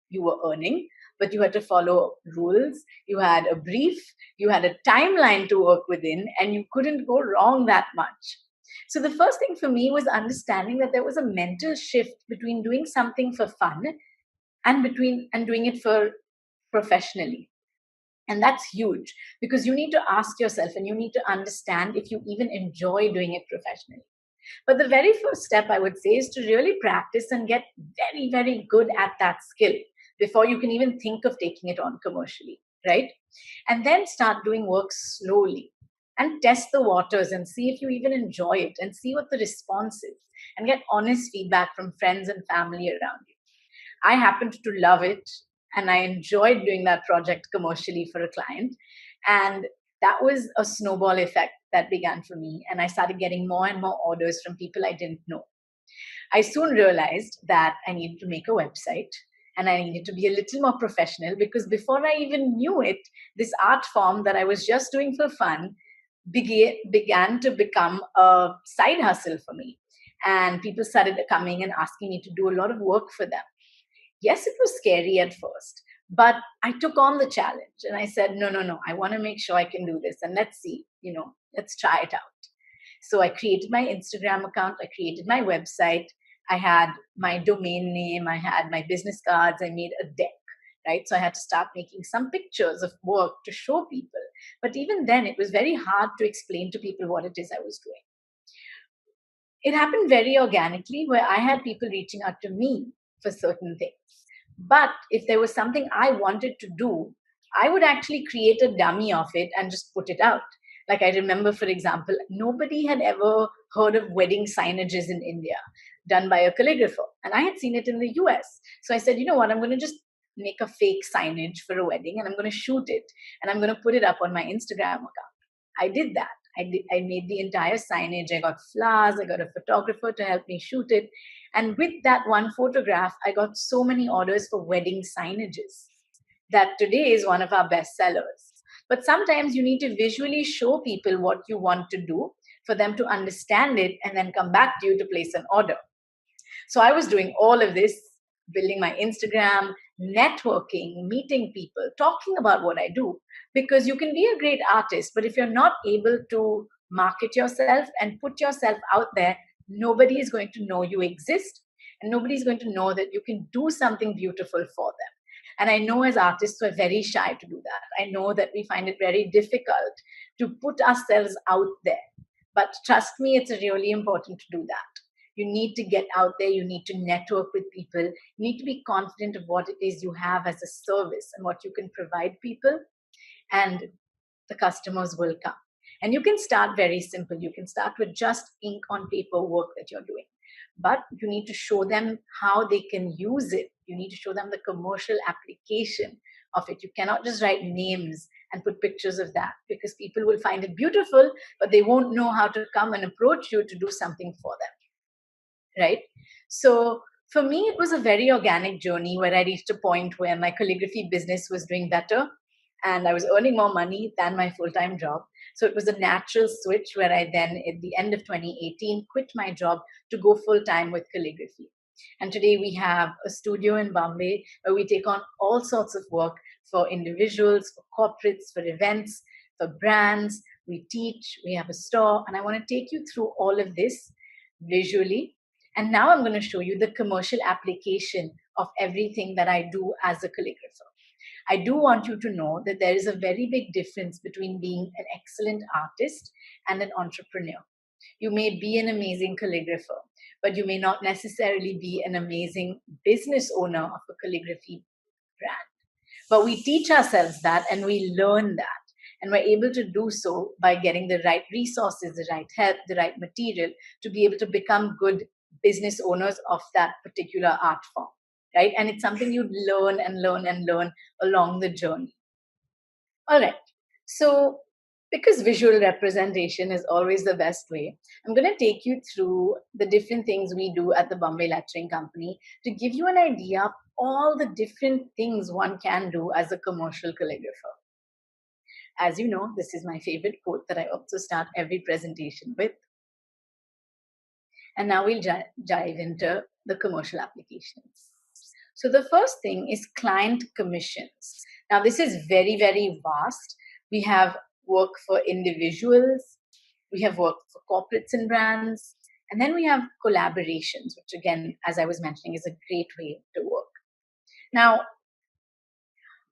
you were earning, but you had to follow rules, you had a brief, you had a timeline to work within, and you couldn't go wrong that much. So the first thing for me was understanding that there was a mental shift between doing something for fun and doing it for professionally. And that's huge because you need to ask yourself and you need to understand if you even enjoy doing it professionally. But the very first step I would say is to really practice and get very, very good at that skill before you can even think of taking it on commercially, right? And then start doing work slowly and test the waters and see if you even enjoy it and see what the response is and get honest feedback from friends and family around you. I happened to love it and I enjoyed doing that project commercially for a client. And that was a snowball effect that began for me. And I started getting more and more orders from people I didn't know. I soon realized that I needed to make a website and I needed to be a little more professional because before I even knew it, this art form that I was just doing for fun began to become a side hustle for me. And people started coming and asking me to do a lot of work for them. Yes, it was scary at first, but I took on the challenge and I said, no, I want to make sure I can do this. And let's see, let's try it out. So I created my Instagram account. I created my website. I had my domain name. I had my business cards. I made a deck, right? So I had to start making some pictures of work to show people. But even then, it was very hard to explain to people what it is I was doing. It happened very organically where I had people reaching out to me for certain things. But if there was something I wanted to do, I would actually create a dummy of it and just put it out. Like I remember, for example, nobody had ever heard of wedding signages in India done by a calligrapher. And I had seen it in the US. So I said, you know what, I'm going to just make a fake signage for a wedding and I'm going to shoot it and I'm going to put it up on my Instagram account. I did that. I made the entire signage. I got flowers. I got a photographer to help me shoot it. And with that one photograph, I got so many orders for wedding signages that today is one of our best sellers. But sometimes you need to visually show people what you want to do for them to understand it and then come back to you to place an order. So I was doing all of this, building my Instagram, networking, meeting people, talking about what I do, because you can be a great artist, but if you're not able to market yourself and put yourself out there, nobody is going to know you exist, and nobody is going to know that you can do something beautiful for them. And I know as artists, we're very shy to do that. I know that we find it very difficult to put ourselves out there. But trust me, it's really important to do that. You need to get out there. You need to network with people. You need to be confident of what it is you have as a service and what you can provide people. And the customers will come. And you can start very simple. You can start with just ink on paper work that you're doing. But you need to show them how they can use it. You need to show them the commercial application of it. You cannot just write names and put pictures of that, because people will find it beautiful, but they won't know how to come and approach you to do something for them, right? So for me, it was a very organic journey where I reached a point where my calligraphy business was doing better and I was earning more money than my full-time job. So it was a natural switch where I then, at the end of 2018, quit my job to go full-time with calligraphy. And today we have a studio in Bombay where we take on all sorts of work for individuals, for corporates, for events, for brands. We teach, we have a store, and I want to take you through all of this visually. And now I'm going to show you the commercial application of everything that I do as a calligrapher. I do want you to know that there is a very big difference between being an excellent artist and an entrepreneur. You may be an amazing calligrapher, but you may not necessarily be an amazing business owner of a calligraphy brand. But we teach ourselves that and we learn that. And we're able to do so by getting the right resources, the right help, the right material to be able to become good business owners of that particular art form, right? And it's something you learn and learn and learn along the journey. All right. So because visual representation is always the best way, I'm going to take you through the different things we do at the Bombay Lettering Company to give you an idea of all the different things one can do as a commercial calligrapher. As you know, this is my favorite quote that I also start every presentation with. And now we'll dive into the commercial applications. So the first thing is client commissions. Now this is very, very vast. We have work for individuals, we have work for corporates and brands, and then we have collaborations, which again, as I was mentioning, is a great way to work. Now,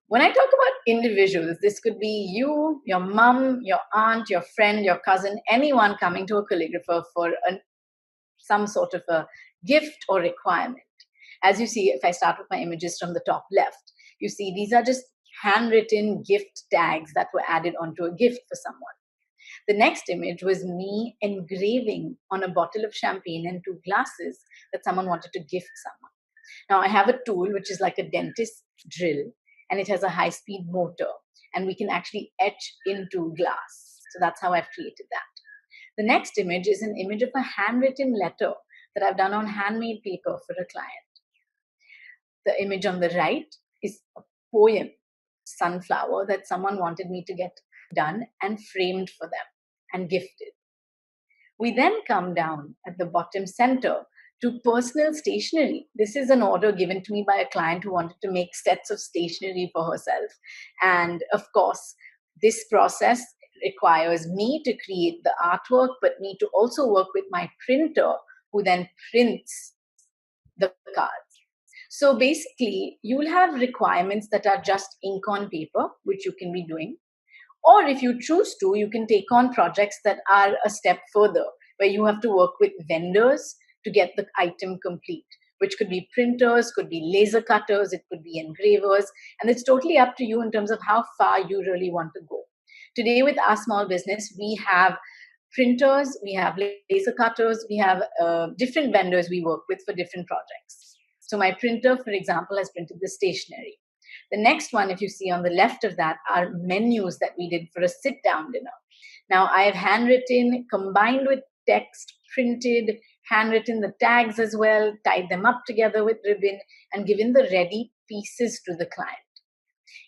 when I talk about individuals, this could be you, your mom, your aunt, your friend, your cousin, anyone coming to a calligrapher for some sort of a gift or requirement. As you see, if I start with my images from the top left, you see these are just handwritten gift tags that were added onto a gift for someone. The next image was me engraving on a bottle of champagne and 2 glasses that someone wanted to gift someone. Now I have a tool which is like a dentist's drill, and it has a high-speed motor, and we can actually etch into glass. So that's how I've created that. The next image is an image of a handwritten letter that I've done on handmade paper for a client. The image on the right is a poem, Sunflower, that someone wanted me to get done and framed for them and gifted. We then come down at the bottom center to personal stationery. This is an order given to me by a client who wanted to make sets of stationery for herself. And of course, this process requires me to create the artwork, but me to also work with my printer, who then prints the cards. So basically, you will have requirements that are just ink on paper, which you can be doing. Or if you choose to, you can take on projects that are a step further, where you have to work with vendors to get the item complete, which could be printers, could be laser cutters, it could be engravers, and it's totally up to you in terms of how far you really want to go. Today with our small business, we have printers, we have laser cutters, we have different vendors we work with for different projects. So my printer, for example, has printed the stationery. The next one, if you see on the left of that, are menus that we did for a sit-down dinner. Now, I have handwritten, combined with text, printed, handwritten the tags as well, tied them up together with ribbon, and given the ready pieces to the client.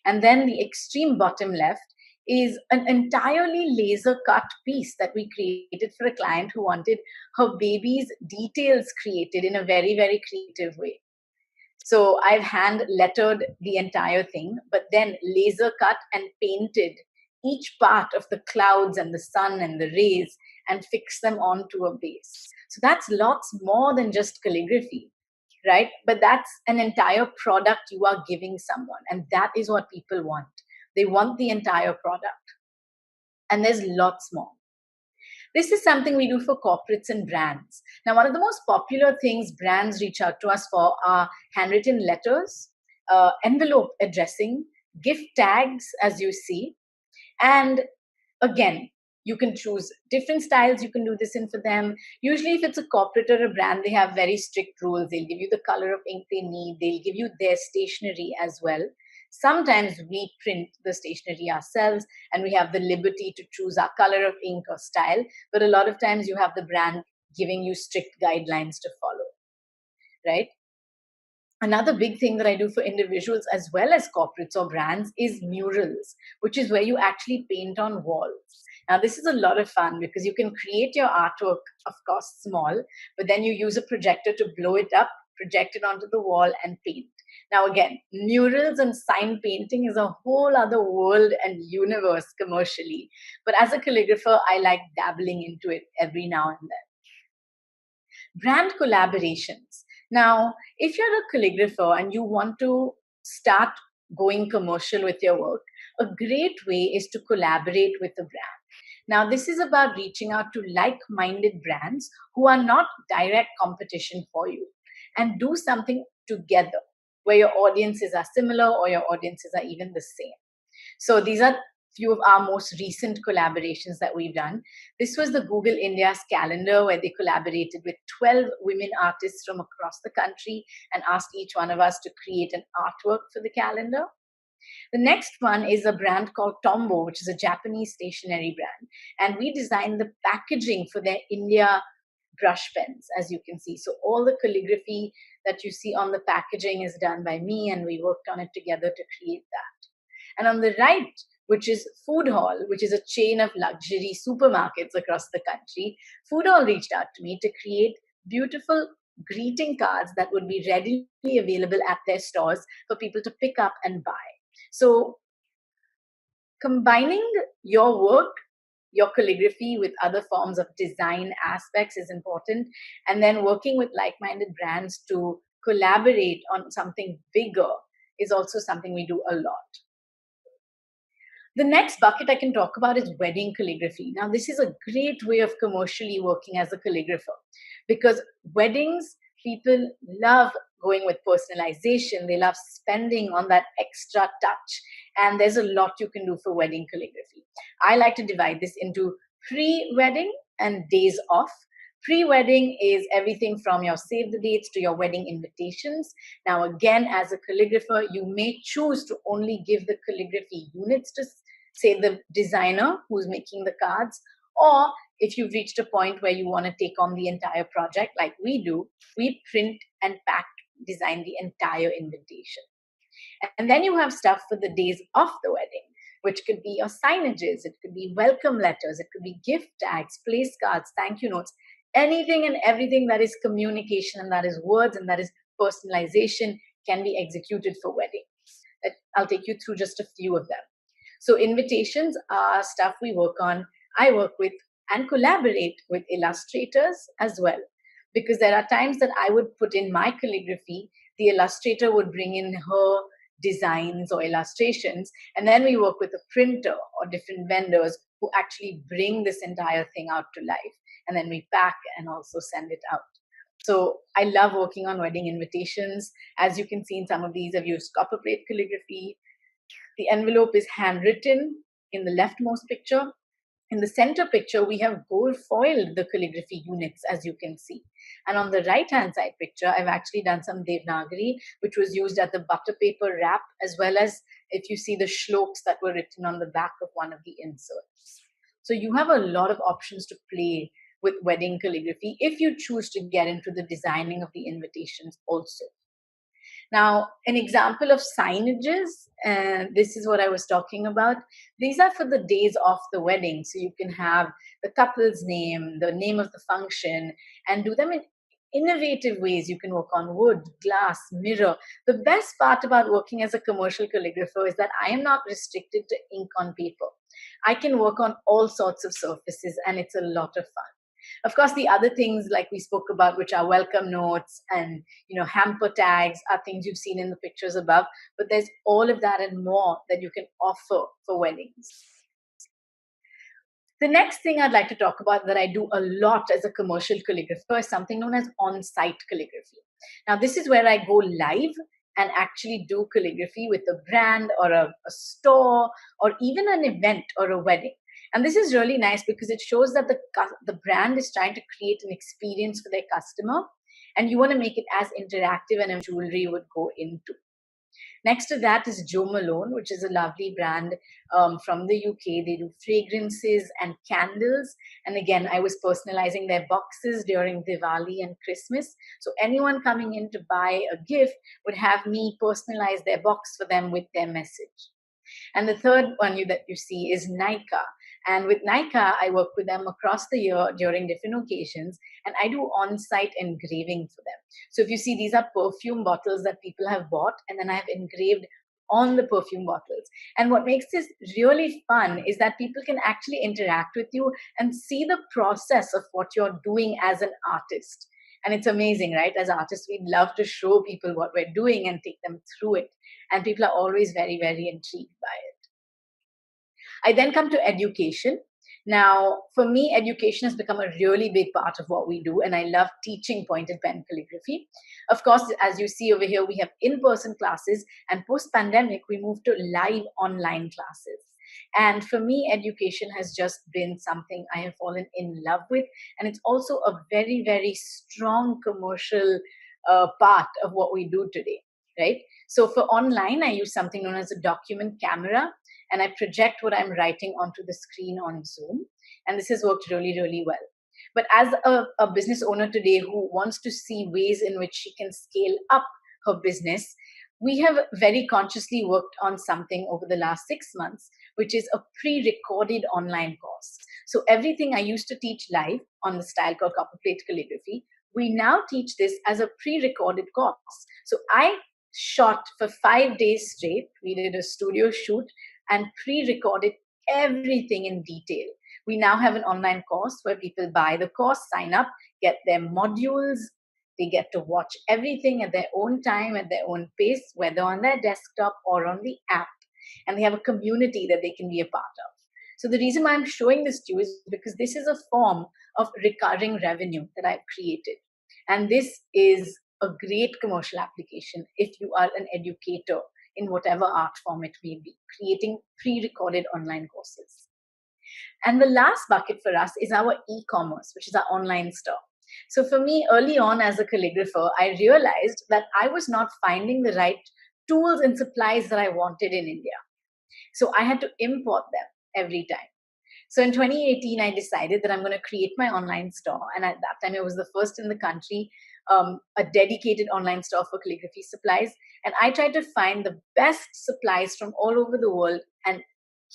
And then the extreme bottom left is an entirely laser cut piece that we created for a client who wanted her baby's details created in a very, very creative way. So I've hand lettered the entire thing, but then laser cut and painted each part of the clouds and the sun and the rays and fixed them onto a base. So that's lots more than just calligraphy, right? But that's an entire product you are giving someone. And that is what people want. They want the entire product. And there's lots more. This is something we do for corporates and brands. Now, one of the most popular things brands reach out to us for are handwritten letters, envelope addressing, gift tags, as you see. And again, you can choose different styles. You can do this in for them. Usually, if it's a corporate or a brand, they have very strict rules. They'll give you the color of ink they need. They'll give you their stationery as well. Sometimes we print the stationery ourselves and we have the liberty to choose our color of ink or style. But a lot of times you have the brand giving you strict guidelines to follow, right? Another big thing that I do for individuals as well as corporates or brands is murals, which is where you actually paint on walls. Now, this is a lot of fun because you can create your artwork, of course, small, but then you use a projector to blow it up, project it onto the wall, and paint. Now, again, murals and sign painting is a whole other world and universe commercially. But as a calligrapher, I like dabbling into it every now and then. Brand collaborations. Now, if you're a calligrapher and you want to start going commercial with your work, a great way is to collaborate with a brand. Now, this is about reaching out to like-minded brands who are not direct competition for you and do something together where your audiences are similar or your audiences are even the same. So these are few of our most recent collaborations that we've done. This was the Google India's calendar where they collaborated with 12 women artists from across the country and asked each one of us to create an artwork for the calendar. The next one is a brand called Tombow, which is a Japanese stationery brand. And we designed the packaging for their India brush pens, as you can see. So all the calligraphy that you see on the packaging is done by me, and we worked on it together to create that. And on the right, which is Food Hall, which is a chain of luxury supermarkets across the country, Food Hall reached out to me to create beautiful greeting cards that would be readily available at their stores for people to pick up and buy. So combining your work, your calligraphy with other forms of design aspects is important. And then working with like-minded brands to collaborate on something bigger is also something we do a lot. The next bucket I can talk about is wedding calligraphy. Now, this is a great way of commercially working as a calligrapher because weddings, people love going with personalization. They love spending on that extra touch. And there's a lot you can do for wedding calligraphy. I like to divide this into pre-wedding and days off. Pre-wedding is everything from your save the dates to your wedding invitations. Now, again, as a calligrapher, you may choose to only give the calligraphy units to, say, the designer who's making the cards, or if you've reached a point where you want to take on the entire project like we do, we print and pack, design the entire invitation. And then you have stuff for the days of the wedding, which could be your signages, it could be welcome letters, it could be gift tags, place cards, thank you notes, anything and everything that is communication and that is words and that is personalization can be executed for weddings. I'll take you through just a few of them. So invitations are stuff we work on. I work with and collaborate with illustrators as well, because there are times that I would put in my calligraphy, the illustrator would bring in her designs or illustrations, and then we work with a printer or different vendors who actually bring this entire thing out to life, and then we pack and also send it out. So I love working on wedding invitations. As you can see in some of these, I've used copper plate calligraphy. The envelope is handwritten in the leftmost picture. In the center picture, we have gold foiled the calligraphy units, as you can see. And on the right-hand side picture, I've actually done some Devgirder, which was used at the butter paper wrap, as well as if you see the shloks that were written on the back of one of the inserts. So you have a lot of options to play with wedding calligraphy if you choose to get into the designing of the invitations also. Now, an example of signages, this is what I was talking about. These are for the days of the wedding. So you can have the couple's name, the name of the function, and do them in innovative ways. You can work on wood, glass, mirror. The best part about working as a commercial calligrapher is that I am not restricted to ink on paper. I can work on all sorts of surfaces, and it's a lot of fun. Of course, the other things like we spoke about, which are welcome notes and hamper tags, are things you've seen in the pictures above. But there's all of that and more that you can offer for weddings. The next thing I'd like to talk about that I do a lot as a commercial calligrapher is something known as on-site calligraphy. Now, this is where I go live and actually do calligraphy with a brand or a store or even an event or a wedding. And this is really nice because it shows that the brand is trying to create an experience for their customer, and you want to make it as interactive and jewelry would go into. Next to that is Jo Malone, which is a lovely brand from the UK. They do fragrances and candles. And again, I was personalizing their boxes during Diwali and Christmas. So anyone coming in to buy a gift would have me personalize their box for them with their message. And the third one that you see is Nika. And with Nika, I work with them across the year during different occasions, and I do on-site engraving for them. So if you see, these are perfume bottles that people have bought, and then I have engraved on the perfume bottles. And what makes this really fun is that people can actually interact with you and see the process of what you're doing as an artist. And it's amazing, right? As artists, we'd love to show people what we're doing and take them through it. And people are always very, very intrigued by it. I then come to education. Now, for me, education has become a really big part of what we do, and I love teaching pointed pen calligraphy. Of course, as you see over here, we have in-person classes, and post-pandemic, we moved to live online classes. And for me, education has just been something I have fallen in love with, and it's also a very, very strong commercial part of what we do today, right? So for online, I use something known as a document camera, and I project what I'm writing onto the screen on Zoom. And this has worked really, really well. But as a business owner today who wants to see ways in which she can scale up her business, we have very consciously worked on something over the last 6 months, which is a pre-recorded online course. So everything I used to teach live on the style called copperplate calligraphy, we now teach this as a pre-recorded course. So I shot for 5 days straight. We did a studio shoot and pre-recorded everything in detail. We now have an online course where people buy the course, sign up, get their modules. They get to watch everything at their own time, at their own pace, whether on their desktop or on the app. And they have a community that they can be a part of. So the reason why I'm showing this to you is because this is a form of recurring revenue that I've created. And this is a great commercial application if you are an educator in whatever art form it may be, creating pre-recorded online courses. And the last bucket for us is our e-commerce, which is our online store. So for me, early on as a calligrapher, I realized that I was not finding the right tools and supplies that I wanted in India. So I had to import them every time. So in 2018, I decided that I'm going to create my online store. And at that time, it was the first in the country, a dedicated online store for calligraphy supplies. And I tried to find the best supplies from all over the world and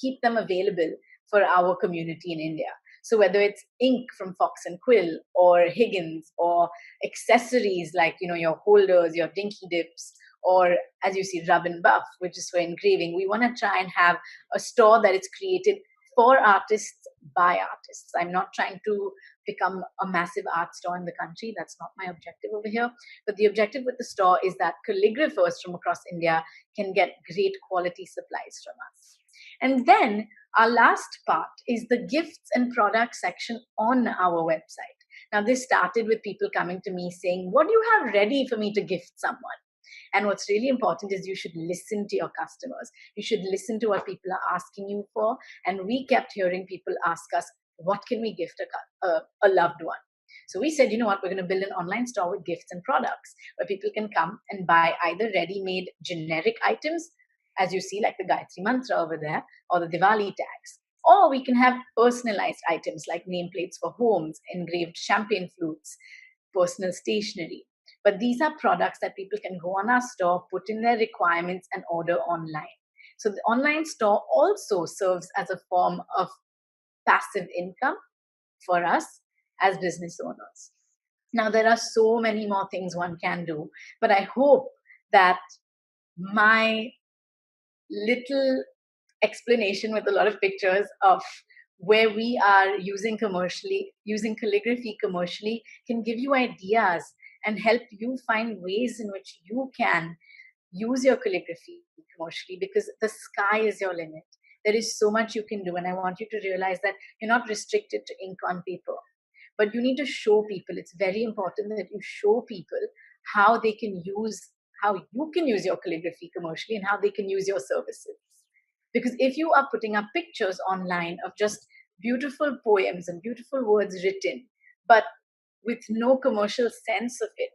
keep them available for our community in India. So whether it's ink from Fox and Quill or Higgins or accessories like, your holders, your dinky dips, or as you see, Rub and Buff, which is for engraving, we want to try and have a store that is created for artists by artists. I'm not trying to become a massive art store in the country. That's not my objective over here. But the objective with the store is that calligraphers from across India can get great quality supplies from us. And then our last part is the gifts and products section on our website. Now, this started with people coming to me saying, what do you have ready for me to gift someone? And what's really important is you should listen to your customers. You should listen to what people are asking you for. And we kept hearing people ask us, what can we gift a loved one? So we said, you know what, we're going to build an online store with gifts and products where people can come and buy either ready-made generic items, as you see, like the Gayatri Mantra over there, or the Diwali tags. Or we can have personalized items like nameplates for homes, engraved champagne flutes, personal stationery. But these are products that people can go on our store, put in their requirements, and order online. So the online store also serves as a form of passive income for us as business owners. Now, there are so many more things one can do, but I hope that my little explanation with a lot of pictures of where we are using calligraphy commercially can give you ideas and help you find ways in which you can use your calligraphy commercially, because the sky is your limit. There is so much you can do, and I want you to realize that you're not restricted to ink on paper, but you need to show people. It's very important that you show people how they can use, how you can use your calligraphy commercially, and how they can use your services. Because if you are putting up pictures online of just beautiful poems and beautiful words written, but with no commercial sense of it,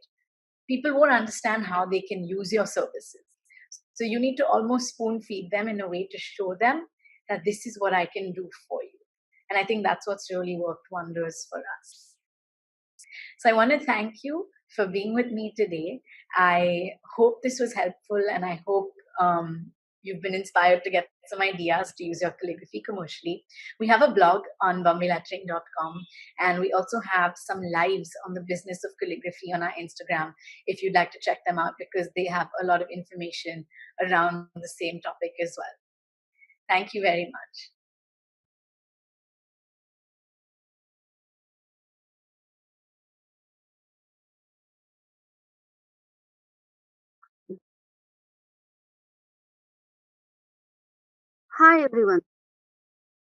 people won't understand how they can use your services. So you need to almost spoon feed them in a way to show them that this is what I can do for you. And I think that's what's really worked wonders for us. So I want to thank you for being with me today. I hope this was helpful, and I hope you've been inspired to get some ideas to use your calligraphy commercially. We have a blog on bombaylettering.com, and we also have some lives on the business of calligraphy on our Instagram if you'd like to check them out, because they have a lot of information around the same topic as well. Thank you very much. Hi everyone.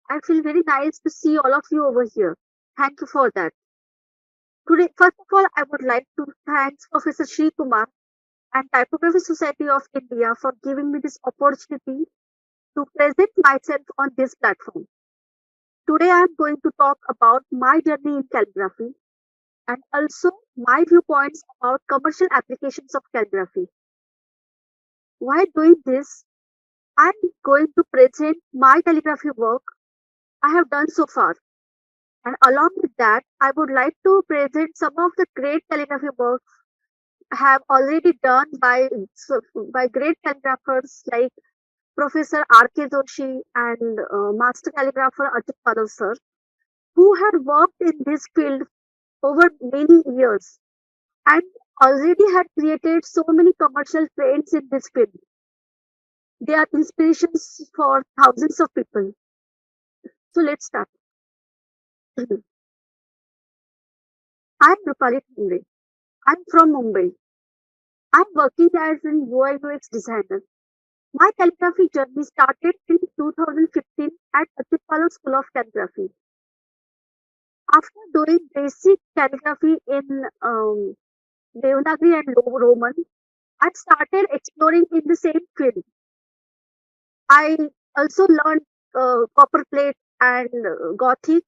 I feel very nice to see all of you over here. Thank you for that. Today, first of all, I would like to thank Professor Jiv Kumar and Typography Society of India for giving me this opportunity to present myself on this platform. Today, I am going to talk about my journey in calligraphy and also my viewpoints about commercial applications of calligraphy. While doing this, I am going to present my calligraphy work I have done so far. And along with that, I would like to present some of the great calligraphy works I have already done by great calligraphers like Professor R.K. Joshi and Master Calligrapher Ajit Padav sir, who had worked in this field over many years and already had created so many commercial trends in this field. They are inspirations for thousands of people. So let's start. I'm Rupali Hombre. I'm from Mumbai. I'm working as an UI UX designer. My calligraphy journey started in 2015 at Ajit School of Calligraphy. After doing basic calligraphy in Devgirder and Roman, I started exploring in the same field. I also learned copperplate and Gothic,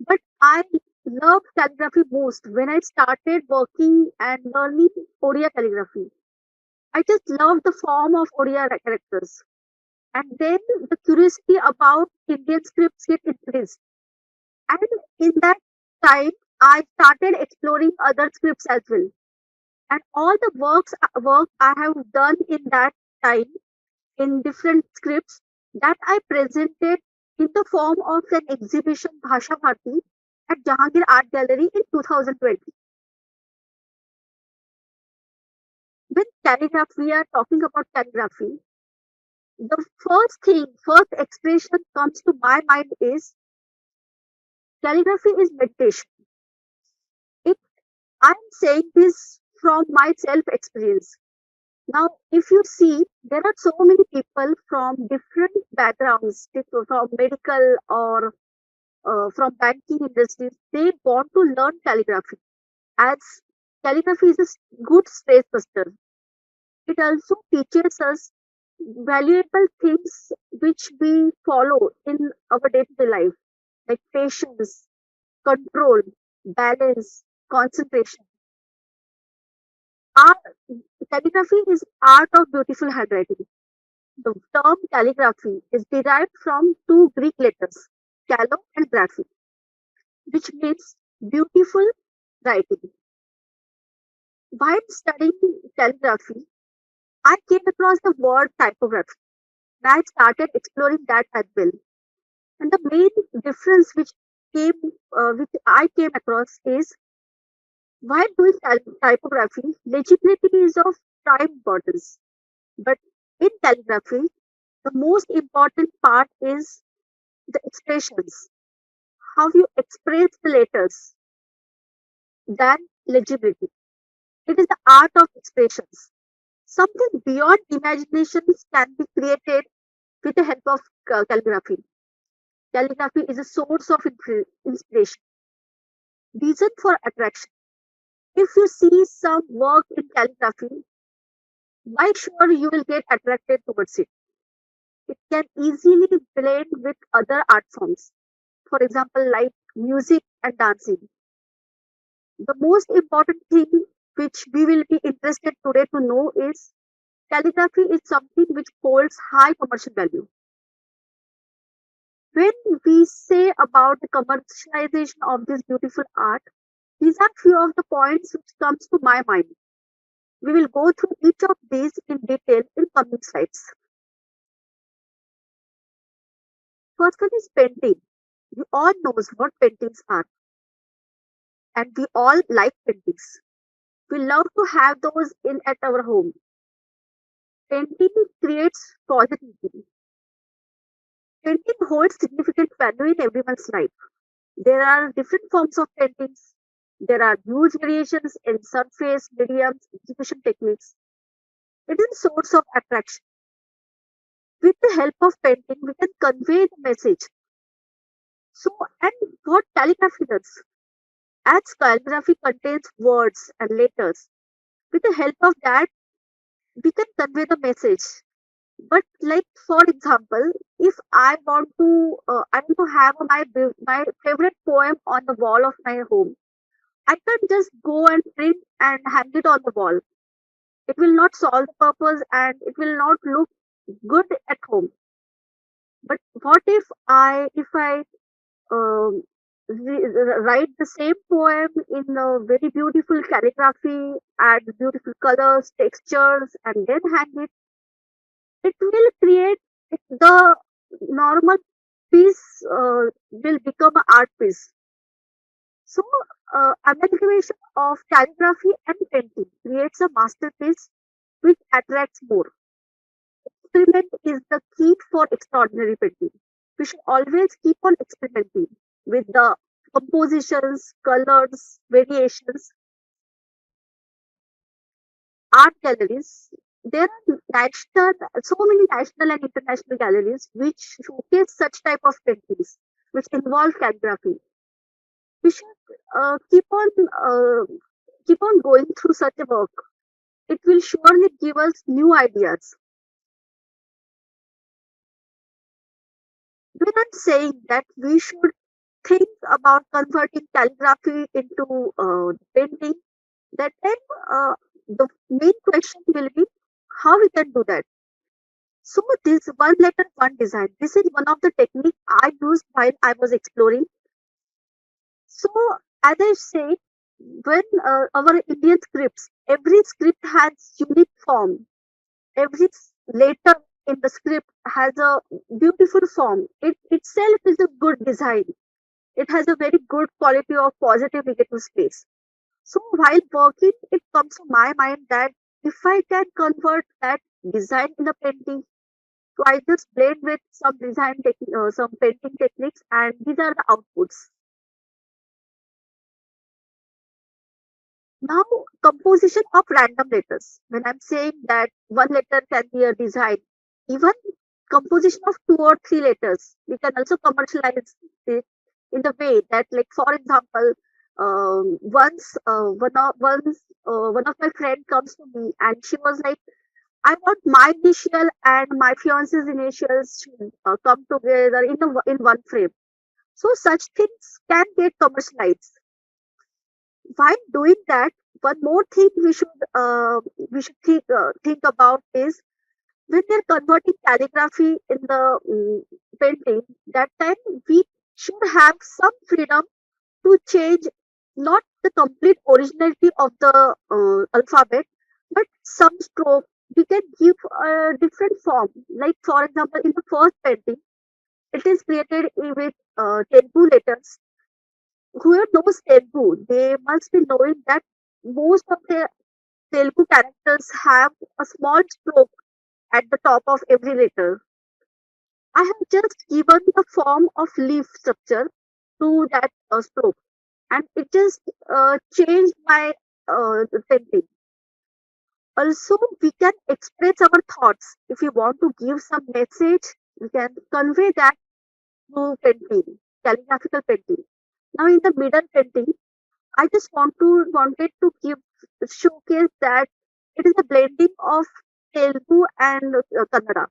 but I loved calligraphy most when I started working and learning Odia calligraphy. I just loved the form of Odia characters. And then the curiosity about Indian scripts get increased. And in that time, I started exploring other scripts as well. And all the work I have done in that time in different scripts that I presented in the form of an exhibition Bhasha Bharati at Jahangir Art Gallery in 2020. With calligraphy, we are talking about calligraphy. The first expression comes to my mind is calligraphy is meditation. If I'm saying this from my self experience. Now, if you see, there are so many people from different backgrounds, from medical or from banking industries, they want to learn calligraphy as calligraphy is a good stress buster. It also teaches us valuable things which we follow in our day-to-day life, like patience, control, balance, concentration. Art, calligraphy is art of beautiful handwriting. The term calligraphy is derived from two Greek letters, callo and graphy, which means beautiful writing. While studying calligraphy, I came across the word typography and I started exploring that as well. And the main difference which I came across is while doing typography, legibility is of prime importance. But in calligraphy, the most important part is the expressions, how you express the letters, than legibility. It is the art of expressions. Something beyond imaginations can be created with the help of calligraphy. Calligraphy is a source of inspiration, reason for attraction. If you see some work in calligraphy, why sure you will get attracted towards it. It can easily blend with other art forms, for example, like music and dancing. The most important thing which we will be interested today to know is calligraphy is something which holds high commercial value. When we say about the commercialization of this beautiful art, these are few of the points which comes to my mind. We will go through each of these in detail in coming slides. First one is painting. We all knows what paintings are, and we all like paintings. We love to have those in at our home. Painting creates positivity. Painting holds significant value in everyone's life. There are different forms of paintings. There are huge variations in surface, mediums, execution techniques. It is a source of attraction. With the help of painting, we can convey the message. So, and what calligraphy does? As calligraphy contains words and letters, with the help of that, we can convey the message. But, like for example, if I want to have my favorite poem on the wall of my home, I can't just go and print and hang it on the wall. It will not solve the purpose and it will not look good at home. But what if I um, write the same poem in a very beautiful calligraphy, add beautiful colors, textures, and then hang it? It will create the normal piece will become an art piece. So, amalgamation of calligraphy and painting creates a masterpiece which attracts more. Experiment is the key for extraordinary painting. We should always keep on experimenting with the compositions, colors, variations. Art galleries. There are so many national and international galleries which showcase such type of paintings which involve calligraphy. We should keep on going through such a work. It will surely give us new ideas. When I'm saying that we should think about converting calligraphy into painting, that time the main question will be how we can do that. So this one letter, one design. This is one of the technique I used while I was exploring. So as I say, when our Indian scripts, every script has unique form. Every letter in the script has a beautiful form. It itself is a good design. It has a very good quality of positive negative space. So while working, it comes to my mind that if I can convert that design in a painting, so I just played with some painting techniques, and these are the outputs. Now, composition of random letters. When I'm saying that one letter can be a design, even composition of two or three letters, we can also commercialize it in the way that, like for example, one of my friend comes to me and she was like, I want my initial and my fiance's initials should come together in one frame. So such things can get commercialized. While doing that, one more thing we should think about is when they're converting calligraphy in the painting. That time we should have some freedom to change, not the complete originality of the alphabet, but some stroke we can give a different form. Like for example, in the first painting, it is created with Telugu letters. Whoever knows Telugu, they must be knowing that most of the Telugu characters have a small stroke at the top of every letter. I have just given the form of leaf structure to that stroke, and it just changed my painting. Also, we can express our thoughts. If we want to give some message, we can convey that through painting, calligraphical painting. Now, in the middle painting, I just wanted to give showcase that it is a blending of Telugu and Kannada.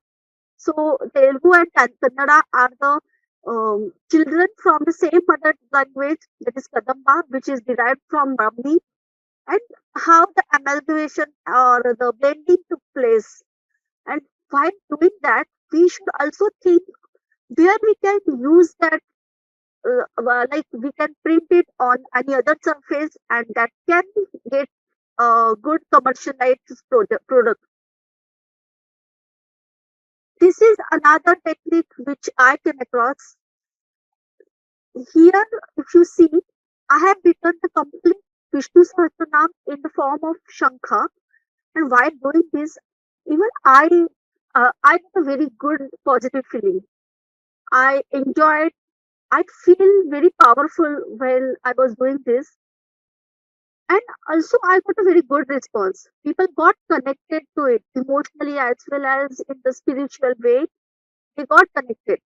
So Telugu and Kannada are the children from the same mother language, that is Kadamba, which is derived from Brahmi, and how the amalgamation or the blending took place. And while doing that, we should also think where we can use that, like we can print it on any other surface, and that can get a good commercialized product. This is another technique which I came across. Here, if you see, I have written the complete Vishnu Sahasranam in the form of Shankha, and while doing this, even I got a very good positive feeling. I enjoyed. I feel very powerful while I was doing this, and also I got a very good response. People got connected to it emotionally as well as in the spiritual way. They got connected.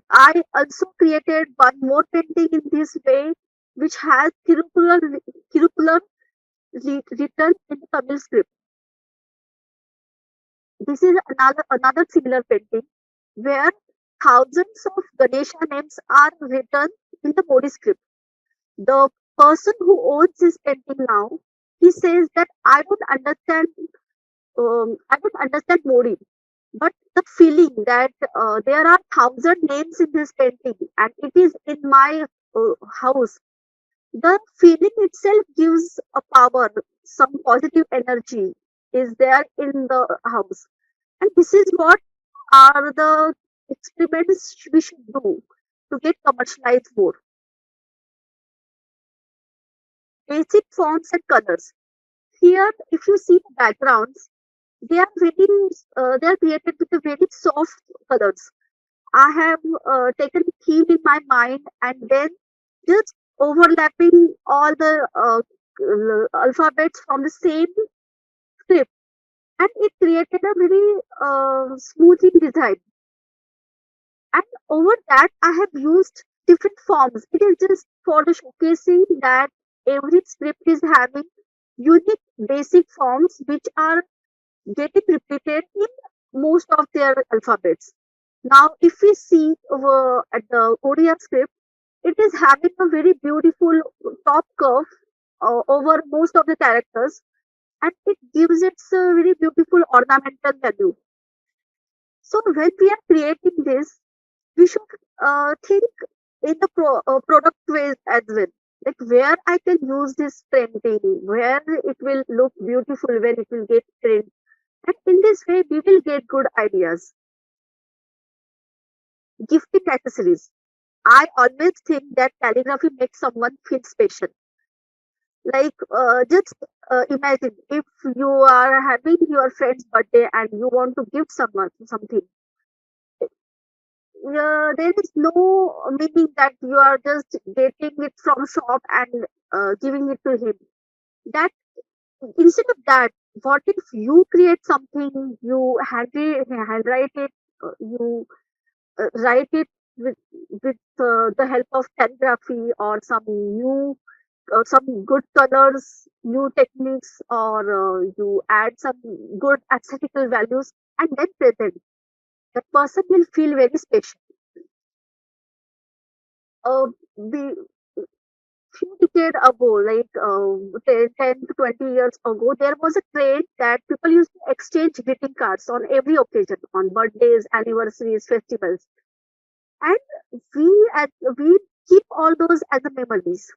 I also created one more painting in this way, which has curricular written in the Tamil script. This is another similar painting where thousands of Ganesha names are written in the Modi script. The person who owns this painting now, he says that I don't understand Modi, but the feeling that there are thousand names in this painting and it is in my house, the feeling itself gives a power, some positive energy is there in the house. And this is what are the experiments we should do to get commercialized more. Basic fonts and colors. Here, if you see the backgrounds, they are created with a very soft colors. I have taken a theme in my mind and then just overlapping all the alphabets from the same script, and it created a very smoothing design. And over that, I have used different forms. It is just for the showcasing that every script is having unique basic forms which are getting repeated in most of their alphabets. Now, if we see at the Odia script, it is having a very beautiful top curve over most of the characters, and it gives it a very beautiful ornamental value. So when we are creating this, we should think in the product ways as well. Like where I can use this printing, where it will look beautiful when it will get print. And in this way, we will get good ideas. Gifting accessories. I always think that calligraphy makes someone feel special. Like, just imagine if you are having your friend's birthday and you want to give someone something. There is no meaning that you are just getting it from shop and giving it to him. That instead of that, what if you create something, you handwrite it, you write it with the help of calligraphy or some good colors, new techniques, or you add some good aesthetical values and then present. The person will feel very special. We few decades ago, like 10 to 20 years ago, there was a trend that people used to exchange greeting cards on every occasion, on birthdays, anniversaries, festivals. And we keep all those as a memories.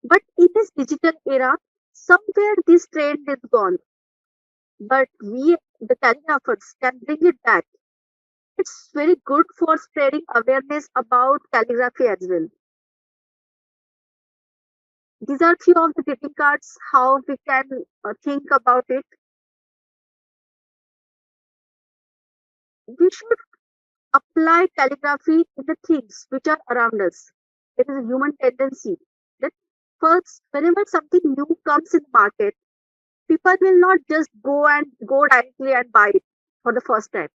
But in this digital era, somewhere this trend is gone. But we, the calligraphers, can bring it back. It's very good for spreading awareness about calligraphy as well. These are few of the greeting cards, how we can think about it. We should apply calligraphy in the things which are around us. It is a human tendency that first, whenever something new comes in the market, people will not just go directly and buy it for the first time.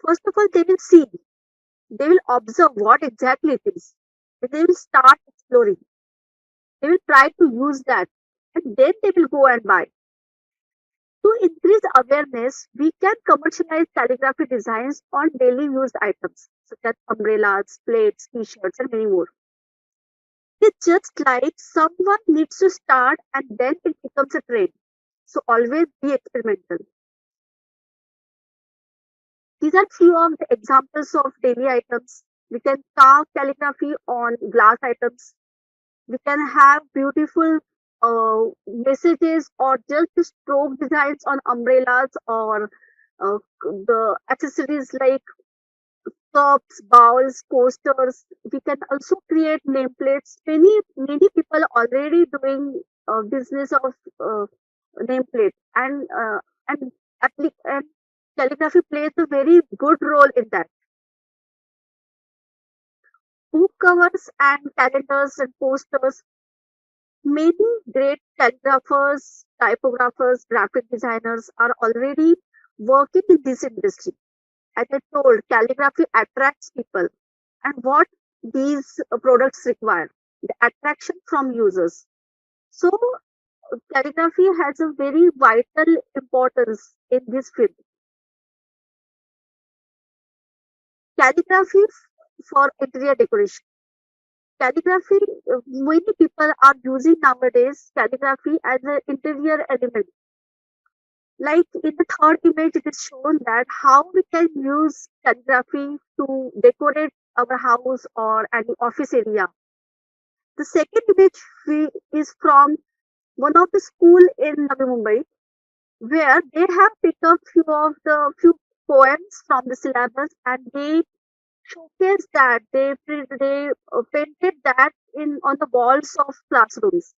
First of all, they will see, they will observe what exactly it is. They will start exploring. They will try to use that, and then they will go and buy. To increase awareness, we can commercialize calligraphy designs on daily used items such as umbrellas, plates, t-shirts, and many more. It's just like someone needs to start and then it becomes a trend. So always be experimental. These are few of the examples of daily items. We can carve calligraphy on glass items. We can have beautiful messages or just stroke designs on umbrellas or the accessories like cups, bowls, posters. We can also create nameplates. Many people already doing business of nameplate and and calligraphy plays a very good role in that. Book covers and calendars and posters. Many great calligraphers, typographers, graphic designers are already working in this industry. As I told, calligraphy attracts people, and what these products require the attraction from users. So, calligraphy has a very vital importance in this field. Calligraphy for interior decoration. Calligraphy, many people are using nowadays calligraphy as an interior element. Like in the third image, it is shown that how we can use calligraphy to decorate our house or any office area. The second image is from one of the school in Navi Mumbai, where they have picked up few poems from the syllabus and they showcase that they painted that in on the walls of classrooms,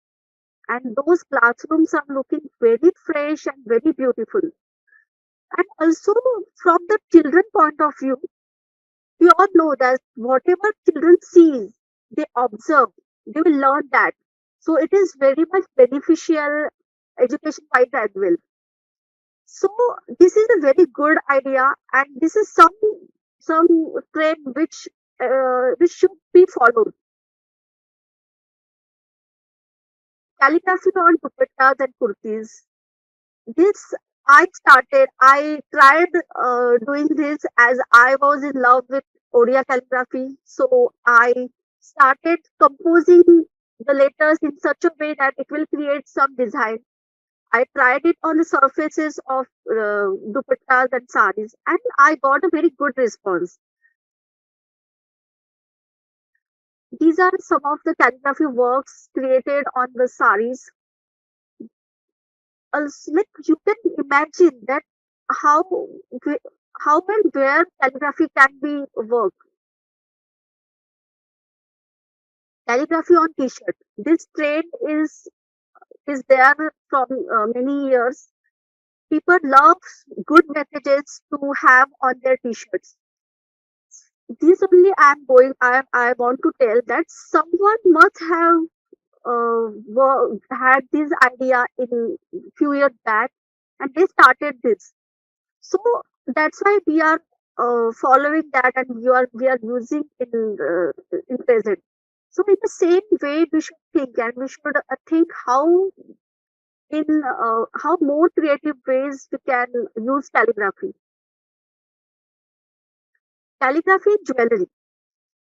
and those classrooms are looking very fresh and very beautiful. And also from the children point of view, we all know that whatever children see, they observe, they will learn that. So it is very much beneficial education wise as well. So this is a very good idea, and this is some trend which should be followed. Calligraphy on dupattas and kurtis. This I tried doing this as I was in love with Odia calligraphy. So I started composing the letters in such a way that it will create some design. I tried it on the surfaces of dupattas and saris, and I got a very good response. These are some of the calligraphy works created on the saris. Like you can imagine that how how and where calligraphy can be worked. Calligraphy on t-shirt. This trend is there from many years. People love good messages to have on their t-shirts. This only I want to tell that someone must have had this idea in few years back, and they started this. So that's why we are following that, and we are using in present. So in the same way, we should think, and we should think how more creative ways we can use calligraphy. Calligraphy jewelry.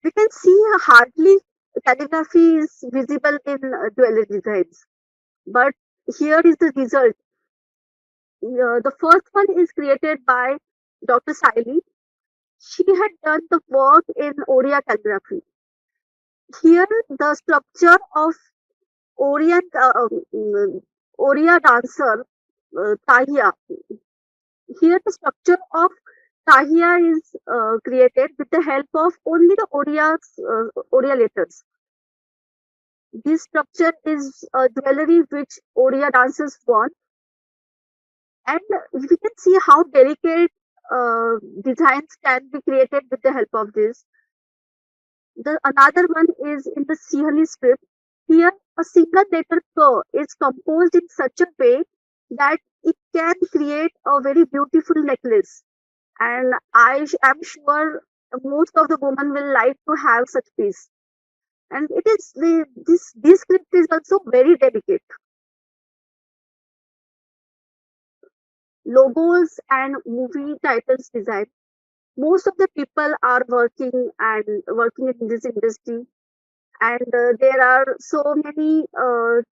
We can see hardly calligraphy is visible in jewelry designs, but here is the result. The first one is created by Dr. Saili. She had done the work in Odia calligraphy. Here, the sculpture of Oriya dancer, Tahiya. Here the structure of Tahiya is created with the help of only the Oriya letters. This structure is a jewelry which Oriya dancers want, and we can see how delicate designs can be created with the help of this. The another one is in the Sihali script. Here, a single letter K is composed in such a way that it can create a very beautiful necklace. And am sure most of the women will like to have such piece. And it is this script is also very delicate. Logos and movie titles design. Most of the people are working in this industry, and there are so many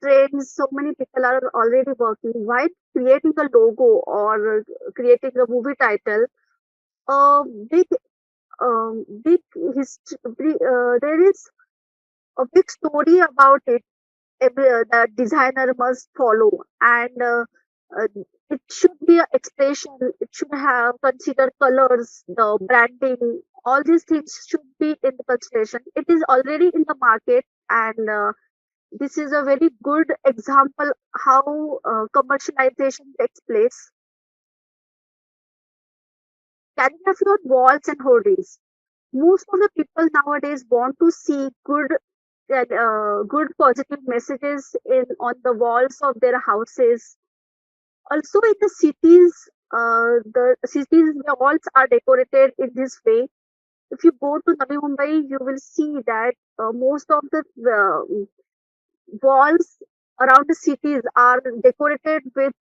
trends, so many people are already working while creating a logo or creating a movie title. A big history, there is a big story about it. The designer must follow, and uh, it should be an expression. It should have consider colors, the branding, all these things should be in the consideration. It is already in the market, and this is a very good example how commercialization takes place. Calligraphy on walls and hoardings. Most of the people nowadays want to see good positive messages in on the walls of their houses. Also in the cities walls are decorated in this way. If you go to Navi Mumbai, you will see that most of the walls around the cities are decorated with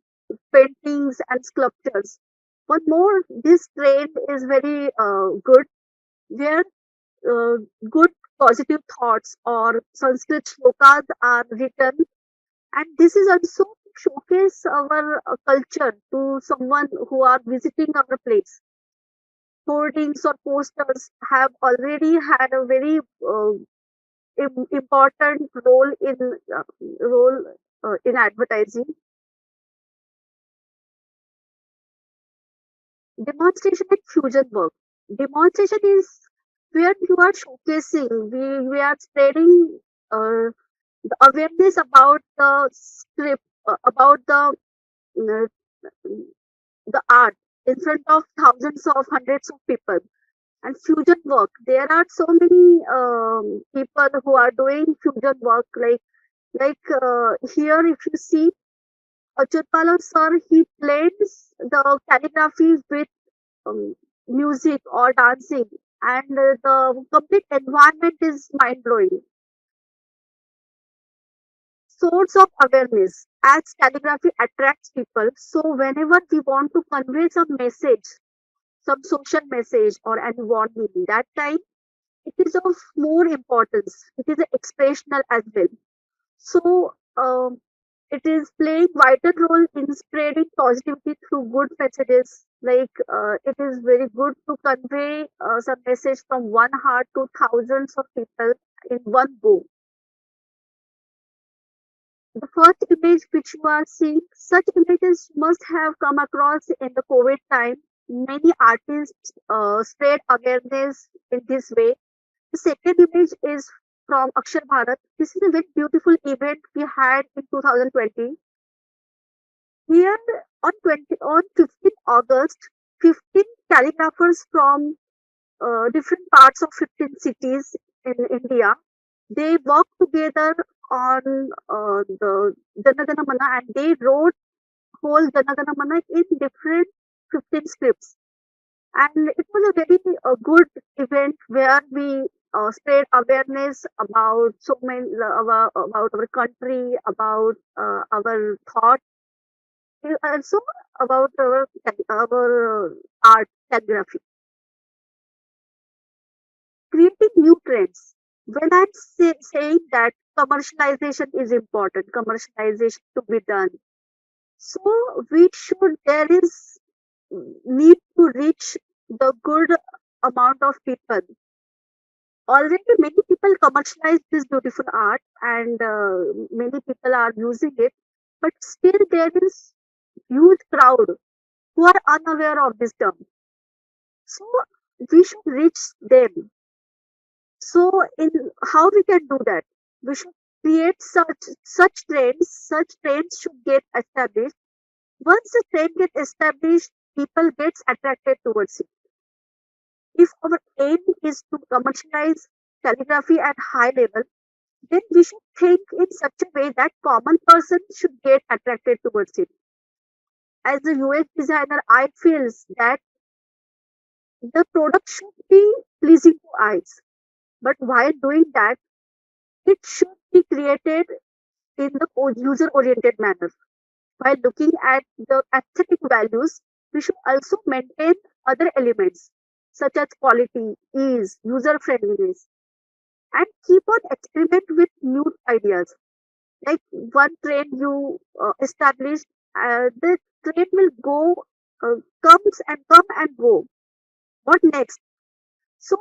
paintings and sculptures. One more, this trend is very good, where uh, good positive thoughts or Sanskrit shlokas are written, and this is also showcase our culture to someone who are visiting our place. Hoardings or posters have already had a very important role in advertising. Demonstration and fusion work. Demonstration is where you are showcasing, we are spreading uh, the awareness about the script, about uh, the art in front of thousands of hundreds of people. And fusion work, there are so many people who are doing fusion work, here if you see Achyutpala sir, he blends the calligraphy with um, music or dancing, and the complete environment is mind blowing. Source of awareness, as calligraphy attracts people, so whenever we want to convey some message, some social message or any warning, that time it is of more importance. It is expressional as well. So it is playing vital role in spreading positivity through good messages. It is very good to convey some message from one heart to thousands of people in one go. The first image which you are seeing, such images must have come across in the COVID time. Many artists spread awareness in this way. The second image is from Akshar Bharat. This is a very beautiful event we had in 2020. Here on 15th August, 15 calligraphers from different parts of 15 cities in India, they worked together on the Janagana Mana, and they wrote whole Janagana Mana in different 15 scripts. And it was a very good event where we spread awareness about so many about our country, about our thoughts, also about our art calligraphy, creating new trends. When I'm saying that commercialization is important, commercialization to be done, so we should there is need to reach the good amount of people. Already many people commercialize this beautiful art, and many people are using it, but still there is huge crowd who are unaware of this term. So we should reach them. So in how we can do that? We should create such trends. Such trends should get established. Once the trend gets established, people gets attracted towards it. If our aim is to commercialize calligraphy at high level, then we should think in such a way that common person should get attracted towards it. As a UX designer, I feel that the product should be pleasing to eyes, but while doing that, it should be created in the user-oriented manner. While looking at the aesthetic values, we should also maintain other elements such as quality, ease, user-friendliness, and keep on experiment with new ideas. Like one trend you establish, the trend will go, come and go. What next? So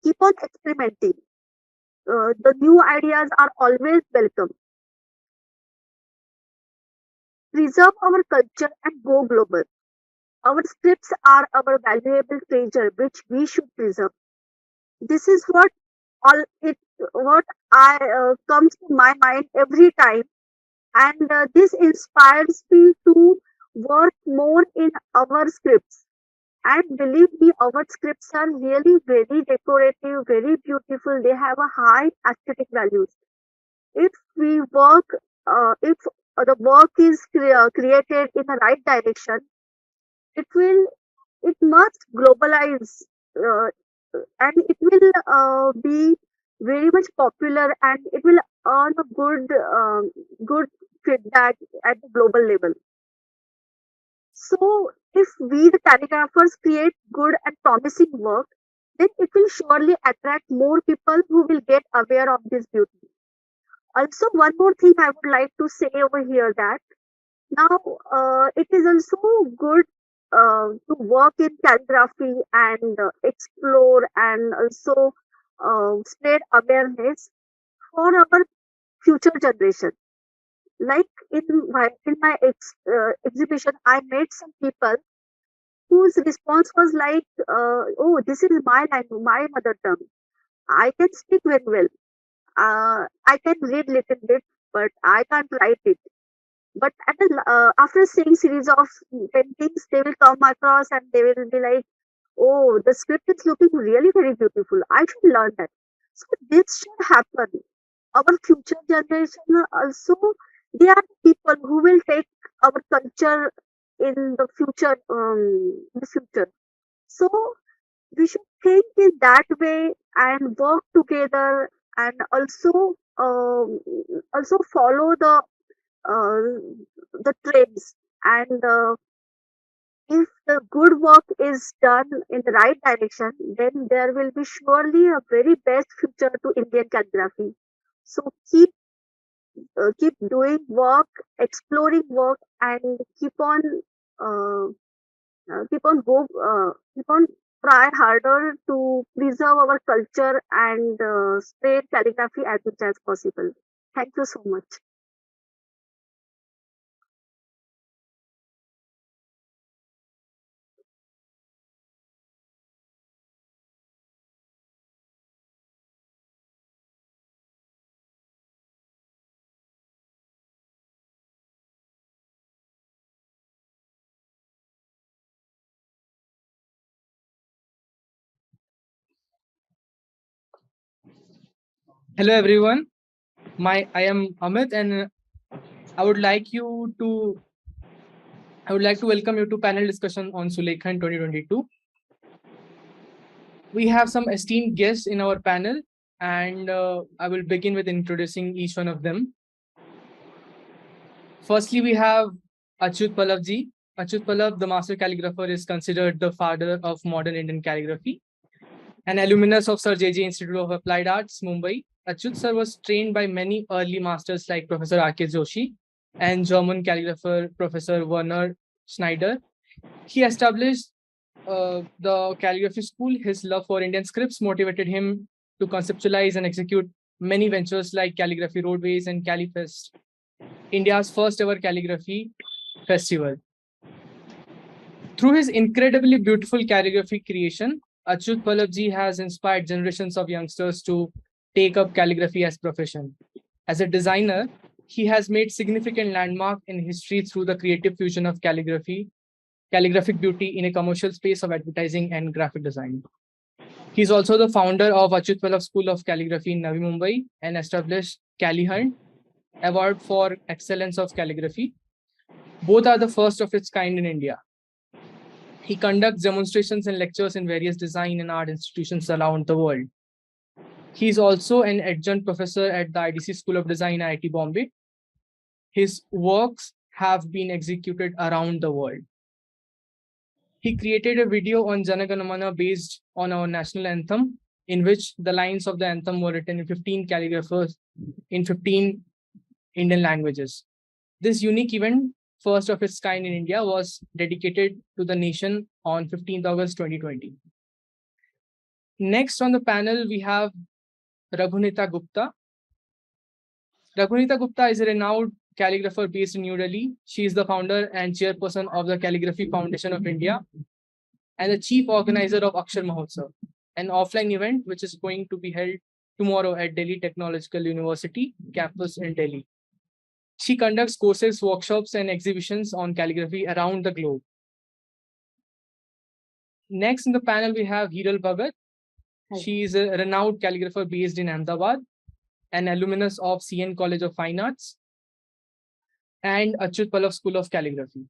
keep on experimenting. The new ideas are always welcome. Preserve our culture and go global. Our scripts are our valuable treasure, which we should preserve. This is all it what I comes to my mind every time, and this inspires me to work more in our scripts. And believe me, our scripts are really very decorative, very beautiful. They have a high aesthetic values. If we work, if the work is created in the right direction, it will, it must globalize, uh, and it will be very much popular, and it will earn a good feedback at the global level. So, if we, the calligraphers, create good and promising work, then it will surely attract more people who will get aware of this beauty. Also, one more thing I would like to say over here that now it is also good to work in calligraphy and explore and also spread awareness for our future generation. Like in my exhibition, I met some people whose response was like, "Oh, this is my language, my mother tongue. I can speak very well. I can read little bit, but I can't write it." But after seeing series of paintings, they will come across and they will be like, "Oh, the script is looking really very beautiful. I should learn that." So this should happen. Our future generation also, they are people who will take our culture in the future. In the future, so we should think in that way and work together, and also follow the trends, and if the good work is done in the right direction, then there will be surely a very best future to Indian calligraphy. So keep doing work, exploring work, and uh, keep on try harder to preserve our culture and spread calligraphy as much as possible. Thank you so much. Hello everyone. I am Amit, and I would like you to I would like to welcome you to panel discussion on Sulekhan 2022. We have some esteemed guests in our panel, and I will begin with introducing each one of them. Firstly, we have Achyut Pallavji. Achyut Pallav, the master calligrapher, is considered the father of modern Indian calligraphy. An alumnus of Sir J.J. Institute of Applied Arts, Mumbai, Achyut sir was trained by many early masters like Professor R.K. Joshi and German calligrapher Professor Werner Schneider. He established the calligraphy school, his love for Indian scripts motivated him to conceptualize and execute many ventures like Calligraphy Roadways and CalliFest, India's first ever calligraphy festival. Through his incredibly beautiful calligraphy creation, Achyut Pallabji has inspired generations of youngsters to take up calligraphy as profession. As a designer, he has made significant landmark in history through the creative fusion of calligraphic beauty in a commercial space of advertising and graphic design. He is also the founder of Achyut Pallab School of Calligraphy in Navi Mumbai and established CalliHunt Award for Excellence of Calligraphy. Both are the first of its kind in India. He conducts demonstrations and lectures in various design and art institutions around the world. He is also an adjunct professor at the IDC School of Design, IIT Bombay. His works have been executed around the world. He created a video on Jana Gana Mana based on our national anthem, in which the lines of the anthem were written in 15 calligraphers in 15 Indian languages. This unique event, first of its kind in India, was dedicated to the nation on 15th August 2020. Next on the panel, we have Rabunita Gupta. Rabunita Gupta is a renowned calligrapher based in New Delhi. She is the founder and chairperson of the Calligraphy Foundation of India and the chief organizer of Akshar Mahotsav, an offline event which is going to be held tomorrow at Delhi Technological University campus in Delhi. She conducts courses, workshops, and exhibitions on calligraphy around the globe. Next in the panel, we have Hiral Bhagat. She is a renowned calligrapher based in Ahmedabad, an alumnus of CN College of Fine Arts and Achyut Pallab School of Calligraphy.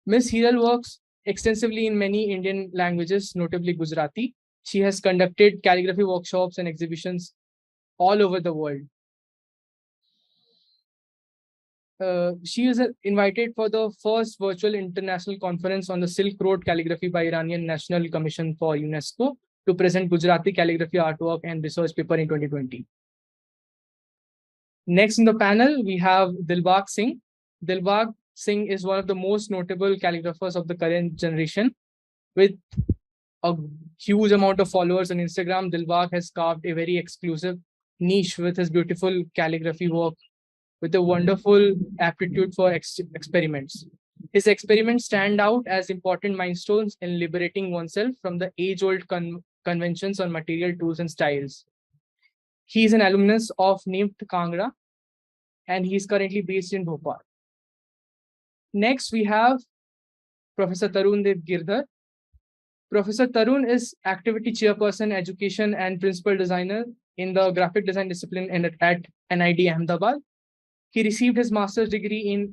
Ms. Hiral works extensively in many Indian languages, notably Gujarati. She has conducted calligraphy workshops and exhibitions all over the world. She was invited for the first virtual international conference on the Silk Road Calligraphy by Iranian National Commission for UNESCO to present Gujarati calligraphy artwork and research paper in 2020. Next in the panel, we have Dilbach Singh. Dilbach Singh is one of the most notable calligraphers of the current generation. With a huge amount of followers on Instagram, Dilbach has carved a very exclusive niche with his beautiful calligraphy work, with a wonderful aptitude for experiments. His experiments stand out as important milestones in liberating oneself from the age-old conventions on material tools and styles. He is an alumnus of NIMT Kangra, and he is currently based in Bhopal. Next, we have Professor Tarun Devgirder. Professor Tarun is activity chairperson, education, and principal designer in the graphic design discipline at NID Ahmedabad. He received his master's degree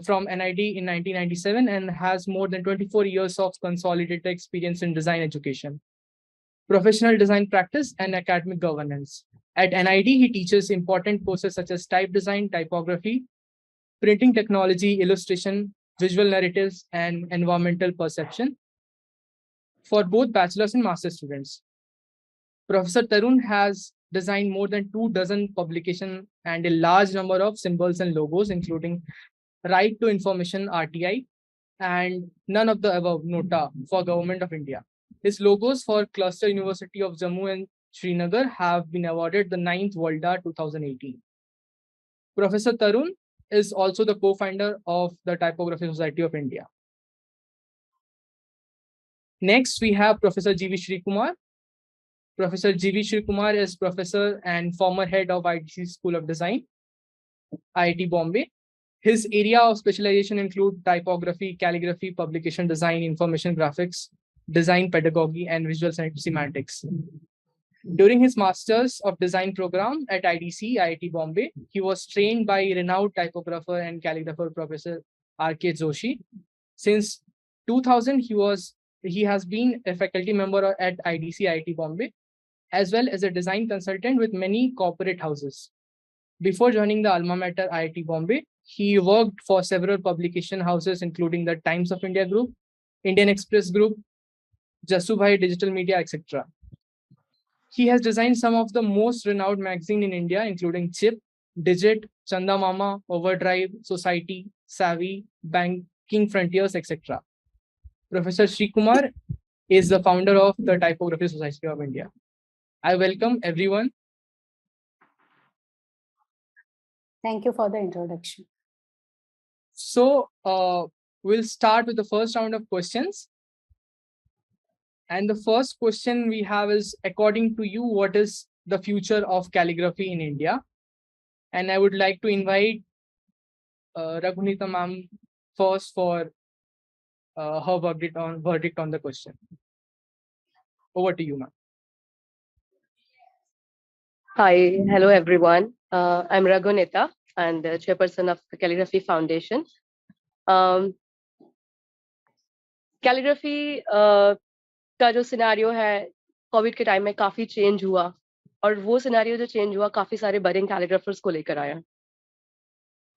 from NID in 1997 and has more than 24 years of consolidated experience in design education, professional design practice, and academic governance. At NID, he teaches important courses such as type design, typography, printing technology, illustration, visual narratives, and environmental perception for both bachelor's and master's students. Professor Tarun has designed more than 24 publications and a large number of symbols and logos, including Right to Information RTI and none of the above NOTA for Government of India. His logos for Cluster University of Jammu and Srinagar have been awarded the 9th WorldA 2018. Professor Tarun is also the co-founder of the Typography Society of India. Next, we have Professor Jiv Kumar. Professor Jiv Kumar is professor and former head of IDC School of Design, IIT Bombay. His area of specialization include typography, calligraphy, publication design, information graphics, design pedagogy, and visual semantics. During his Masters of Design program at IDC, IIT Bombay, he was trained by renowned typographer and calligrapher Professor R.K. Joshi. Since 2000, he has been a faculty member at IDC, IIT Bombay, as well as a design consultant with many corporate houses. Before joining the alma mater IIT Bombay, he worked for several publication houses, including the Times of India Group, Indian Express Group, Jasubhai Digital Media, etc. He has designed some of the most renowned magazines in India, including Chip, Digit, Chanda Mama, Overdrive, Society, Savvy, Banking Frontiers, etc. Professor Sri Kumar is the founder of the Typography Society of India. I welcome everyone. Thank you for the introduction. So we'll start with the first round of questions. And the first question we have is, according to you, what is the future of calligraphy in India? And I would like to invite Rabunita ma'am first for her verdict on the question. Over to you, ma'am. Hi, hello everyone. I'm Rabunita and the chairperson of the Calligraphy Foundation. Calligraphy का जो scenario है Covid के time में काफी change हुआ, और वो scenario जो चेंज हुआ काफी सारे बडिंग कैलीग्राफर्स को लेकर आया.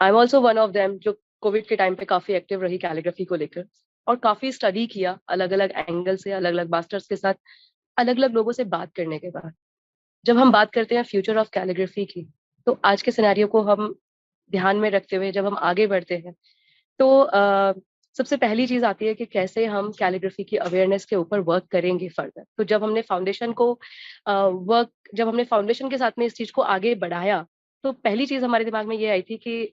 I am also one of them जो कोविड के टाइम पे काफी एक्टिव रही कैलीग्राफी को लेकर और काफी स्टडी किया अलग अलग एंगल से, अलग अलग मास्टर्स के साथ, अलग अलग लोगों से बात करने के बाद जब हम बात करते हैं फ्यूचर ऑफ कैलीग्राफी की, तो आज के सिनेरियो को हम ध्यान में रखते हुए जब हम आगे बढ़ते हैं तो सबसे पहली चीज आती है कि कैसे हम कैलीग्राफी की अवेयरनेस के ऊपर वर्क करेंगे फर्दर. तो जब हमने फाउंडेशन के साथ में इस चीज को आगे बढ़ाया, तो पहली चीज हमारे दिमाग में ये आई थी कि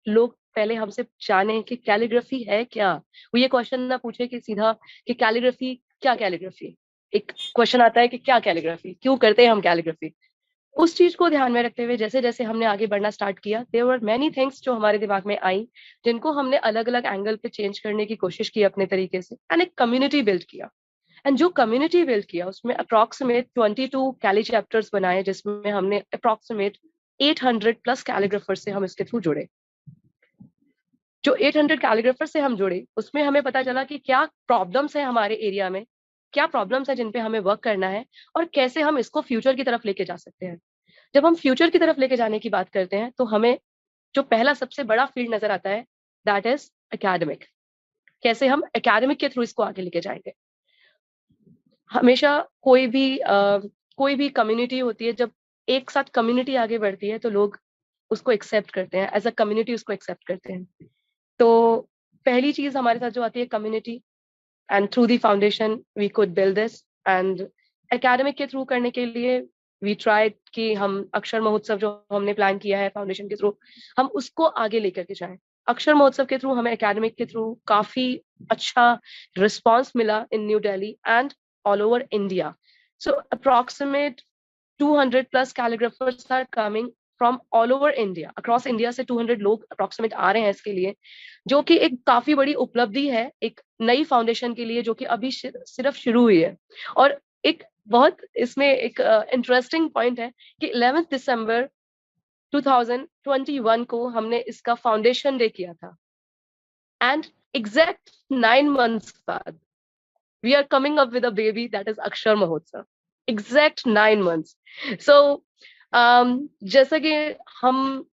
लोग पहले हमसे जाने कि कैलीग्राफी है क्या. वो ये क्वेश्चन ना पूछे कि सीधा कि कैलीग्राफी क्या, कैलीग्राफी एक क्वेश्चन आता है कि क्या कैलीग्राफी, क्यों करते हैं हम कैलीग्राफी. उस चीज को ध्यान में रखते हुए जैसे जैसे हमने आगे बढ़ना स्टार्ट किया, देयर वर मेनी थिंग्स जो हमारे दिमाग में आई, जिनको हमने अलग अलग एंगल पे चेंज करने की कोशिश की अपने तरीके से, एंड एक कम्युनिटी बिल्ड किया. एंड जो कम्युनिटी बिल्ड किया उसमें अप्रॉक्सीमेट 22 कैली चैप्टर्स बनाए, जिसमें हमने अप्रॉक्सीमेट 800 प्लस कैलीग्राफर्स से हम इसके थ्रू जुड़े. जो 800 कैलीग्राफर से हम जुड़े उसमें हमें पता चला कि क्या प्रॉब्लम्स है हमारे एरिया में, क्या प्रॉब्लम्स है जिन पे हमें वर्क करना है, और कैसे हम इसको फ्यूचर की तरफ लेके जा सकते हैं. जब हम फ्यूचर की तरफ लेके जाने की बात करते हैं तो हमें जो पहला सबसे बड़ा फील्ड नजर आता है दैट इज एकेडमिक. कैसे हम एकेडमिक के थ्रू इसको आगे लेके जाएंगे. हमेशा कोई भी कम्युनिटी होती है, जब एक साथ कम्युनिटी आगे बढ़ती है तो लोग उसको एक्सेप्ट करते हैं, एज अ कम्युनिटी उसको एक्सेप्ट करते हैं. तो पहली चीज हमारे साथ जो आती है community, and through the foundation we could build this. And academic के थ्रू करने के लिए वी ट्राइड कि हम अक्षर महोत्सव जो हमने प्लान किया है फाउंडेशन के थ्रू, हम उसको आगे लेकर के जाएं. अक्षर महोत्सव के थ्रू हमें एकेडमिक के थ्रू काफी अच्छा रिस्पॉन्स मिला in New Delhi and all over India. So approximate 200 plus calligraphers are coming from all over India. Across India से 200 लोग अप्रॉक्सीमेट आ रहे हैं इसके लिए, जो कि एक काफी बड़ी उपलब्धि है एक नई फाउंडेशन के लिए जो कि अभी सिर्फ शुरू हुई है. और एक बहुत इसमें एक इंटरेस्टिंग पॉइंट है कि 11 दिसंबर 2021 को हमने इसका फाउंडेशन डे किया था, एंड एग्जैक्ट 9 months बाद we are coming up with a baby that is Akshar Mahotsav. Exact 9 months. सो जैसा कि हम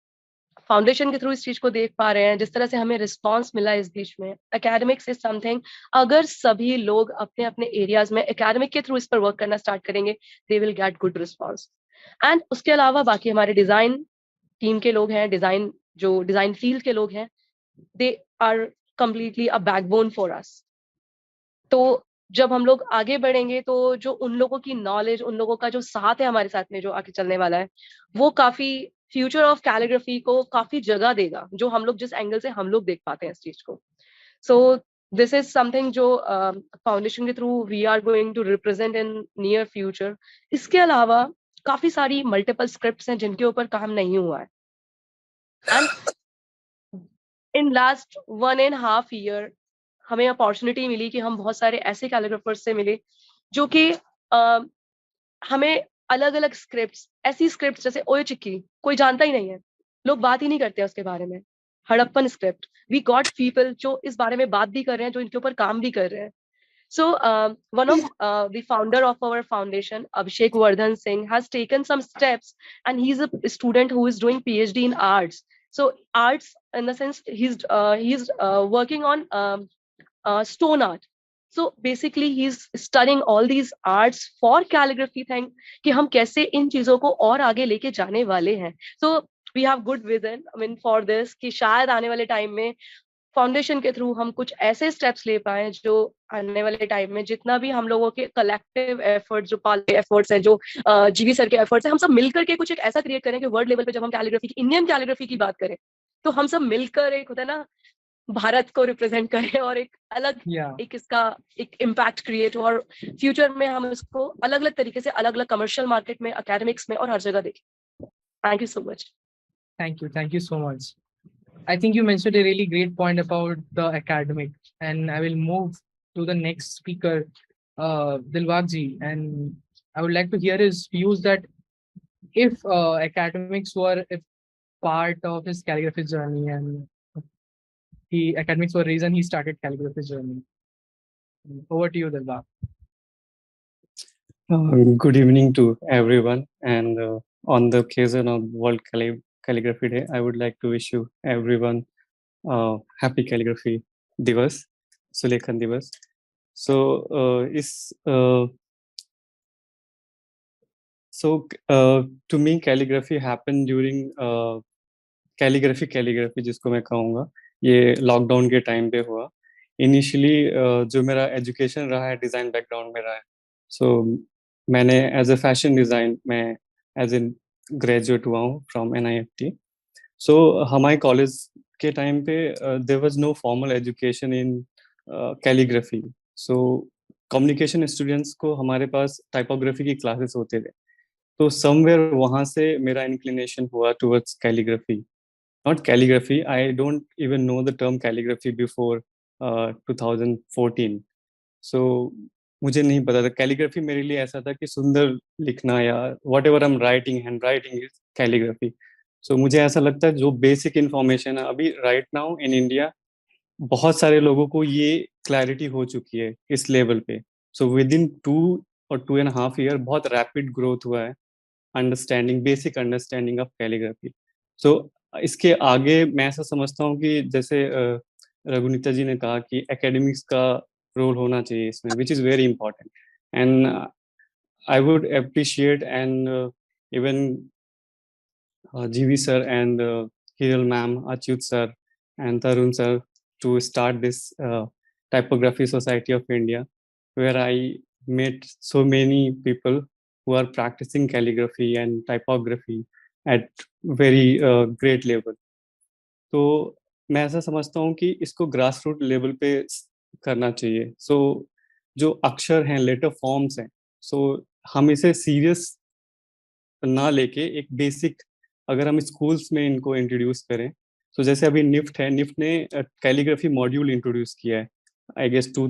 फाउंडेशन के थ्रू इस चीज को देख पा रहे हैं, जिस तरह से हमें रिस्पांस मिला इस बीच में, एकेडमिक्स इज समथिंग, अगर सभी लोग अपने अपने एरियाज में एकेडमिक के थ्रू इस पर वर्क करना स्टार्ट करेंगे, they will get good response. And उसके अलावा बाकी हमारे डिजाइन टीम के लोग हैं, डिजाइन फील्ड के लोग हैं, they are completely a backbone for us. तो जब हम लोग आगे बढ़ेंगे तो जो उन लोगों की नॉलेज, उन लोगों का जो साथ है हमारे साथ में जो आगे चलने वाला है, वो काफी फ्यूचर ऑफ कैलीग्राफी को काफी जगह देगा, जो हम लोग जिस एंगल से हम लोग देख पाते हैं इस चीज को. सो दिस इज समथिंग जो फाउंडेशन के through we are going to represent in near future. इसके अलावा काफी सारी मल्टीपल स्क्रिप्ट्स हैं जिनके ऊपर काम नहीं हुआ है, एंड इन लास्ट 1.5 year हमें अपॉर्चुनिटी मिली कि हम बहुत सारे ऐसे कैलीग्राफर्स से मिले जो कि हमें अलग अलग स्क्रिप्ट्स, ऐसी स्क्रिप्ट्स जैसे ओए चिक्की कोई जानता ही नहीं है, लोग बात ही नहीं करते हैं उसके बारे में. Harappan script, we got people जो इस बारे में बात भी कर रहे हैं, जो इनके ऊपर काम भी कर रहे हैं. So one of the founder of our foundation, Abhishek Vardhan Singh, has taken some steps, and he's a student who is doing PhD in arts. So arts, in the sense, he's working on stone art. So basically, he's studying all these arts for calligraphy thing, कि हम कैसे इन चीजों को और आगे लेके जाने वाले हैं. So we have good vision, I mean, for this, कि शायद आने वाले टाइम में फाउंडेशन के थ्रू हम कुछ ऐसे स्टेप्स ले पाए जो आने वाले टाइम में जितना भी हम लोगों के कलेक्टिव एफर्ट्स, जो पाले एफर्ट्स हैं, जो जीवी सर के एफर्ट्स हैं, हम सब मिलकर के कुछ एक ऐसा क्रिएट करें कि वर्ल्ड लेवल पे जब हम कैलीग्राफी की, इंडियन कैलीग्राफी की बात करें, तो हम सब मिलकर एक होता है ना भारत को रिप्रेजेंट करें और एक अलग एक इसका एक इम्पैक्ट क्रिएट हो, और फ्यूचर में हम इसको अलग अलग तरीके से अलग अलग कमर्शियल मार्केट में, एकेडमिक्स में और हर जगह देखें. Thank you so much. Thank you so much. I think you mentioned a really great point about the academic, and I will move to the next speaker, Dilbach ji, and I would like to hear his views that if academics were a part of his calligraphy journey, and academics were the reason he started calligraphy journey. Over to you, Dilbach. Good evening to everyone, and on the occasion of World Calligraphy Day, I would like to wish you everyone happy Calligraphy Divas, Sulekhan Divas. To me, calligraphy happened during calligraphy जिसको मैं कहूँगा, ये lockdown के time पे हुआ. Initially जो मेरा education रहा है डिज़ाइन बैकग्राउंड में रहा है. सो मैंने एज ए फैशन डिज़ाइन मैं एज ए ग्रेजुएट हुआ हूँ फ्रॉम NIFT. सो हमारे कॉलेज के टाइम पे there was no formal education in calligraphy. So communication students को हमारे पास टाइपोग्राफी की क्लासेस होते थे. तो समवेयर वहाँ से मेरा इंक्लिनेशन हुआ towards calligraphy. Not calligraphy, I don't even know the term calligraphy before 2014. So मुझे नहीं पता था. कैलीग्राफी मेरे लिए ऐसा था कि सुंदर लिखना या whatever I'm writing, hand writing is calligraphy. So मुझे ऐसा लगता है जो बेसिक इन्फॉर्मेशन है अभी राइट नाउ इन इंडिया, बहुत सारे लोगों को ये क्लैरिटी हो चुकी है इस लेवल पे. सो विद इन 2 और 2.5 ईयर बहुत रैपिड ग्रोथ हुआ है understanding, basic understanding of calligraphy. So इसके आगे मैं ऐसा समझता हूँ कि जैसे रघुनीता जी ने कहा कि एकेडमिक्स का रोल होना चाहिए इसमें, which is very important. And I would appreciate and even GV sir and Hiral ma'am, Achyut sir and Tarun sir to start this Typography Society of India, where I met so many people who are practicing calligraphy and typography at very great level. तो मैं ऐसा समझता हूँ कि इसको grass root level पे करना चाहिए. सो जो अक्षर हैं, लेटर फॉर्म्स हैं, सो हम इसे सीरियस ना लेके एक बेसिक अगर हम स्कूल्स में इनको इंट्रोड्यूस करें. तो जैसे अभी निफ्ट है, निफ्ट ने कैलीग्राफी मॉड्यूल इंट्रोड्यूस किया है, आई गेस 2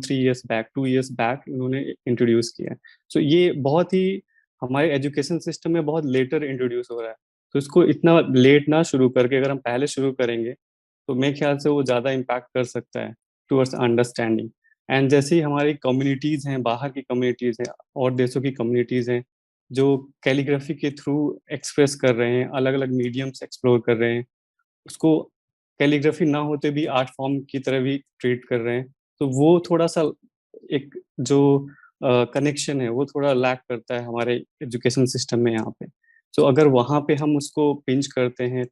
years back इन्होंने इंट्रोड्यूस किया है. सो ये बहुत ही हमारे एजुकेशन सिस्टम में बहुत लेटर इंट्रोड्यूस हो रहा है. तो इसको इतना लेट ना शुरू करके अगर हम पहले शुरू करेंगे तो मेरे ख्याल से वो ज़्यादा इम्पैक्ट कर सकता है टूवर्ड्स अंडरस्टैंडिंग. एंड जैसे ही हमारी कम्युनिटीज़ हैं, बाहर की कम्युनिटीज़ हैं और देशों की कम्युनिटीज़ हैं जो कैलीग्राफी के थ्रू एक्सप्रेस कर रहे हैं, अलग अलग मीडियम्स एक्सप्लोर कर रहे हैं, उसको कैलीग्राफी ना होते भी आर्ट फॉर्म की तरह भी ट्रीट कर रहे हैं. तो वो थोड़ा सा एक जो कनेक्शन है वो थोड़ा लैक करता है हमारे एजुकेशन सिस्टम में यहाँ पे. सो अगर वहाँ पे हम उसको पिंच करते हैं,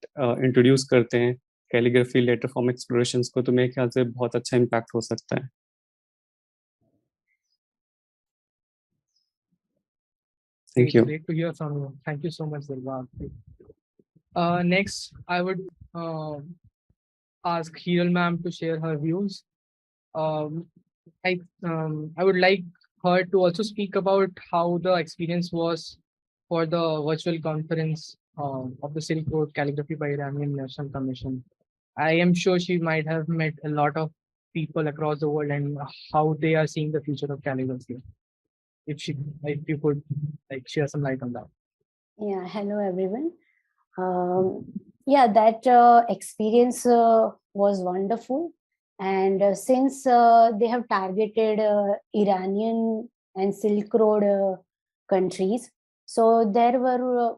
इंट्रोड्यूस करते हैं कैलीग्राफी लेटर फॉर्म एक्सप्लोरेशंस को, तो मेरे ख्याल से बहुत अच्छा इम्पैक्ट हो सकता है. Thank you. Great to hear from you. Thank you so much, Dilbach. Next, I would ask Hiral ma'am to share her views. I would like her to also speak about how the experience was for the virtual conference of the Silk Road Calligraphy by Iranian National Commission. I am sure she might have met a lot of people across the world and how they are seeing the future of calligraphy. If you could like share some light on that. Yeah, hello everyone. Yeah, that experience was wonderful. And since they have targeted Iranian and Silk Road countries, so there were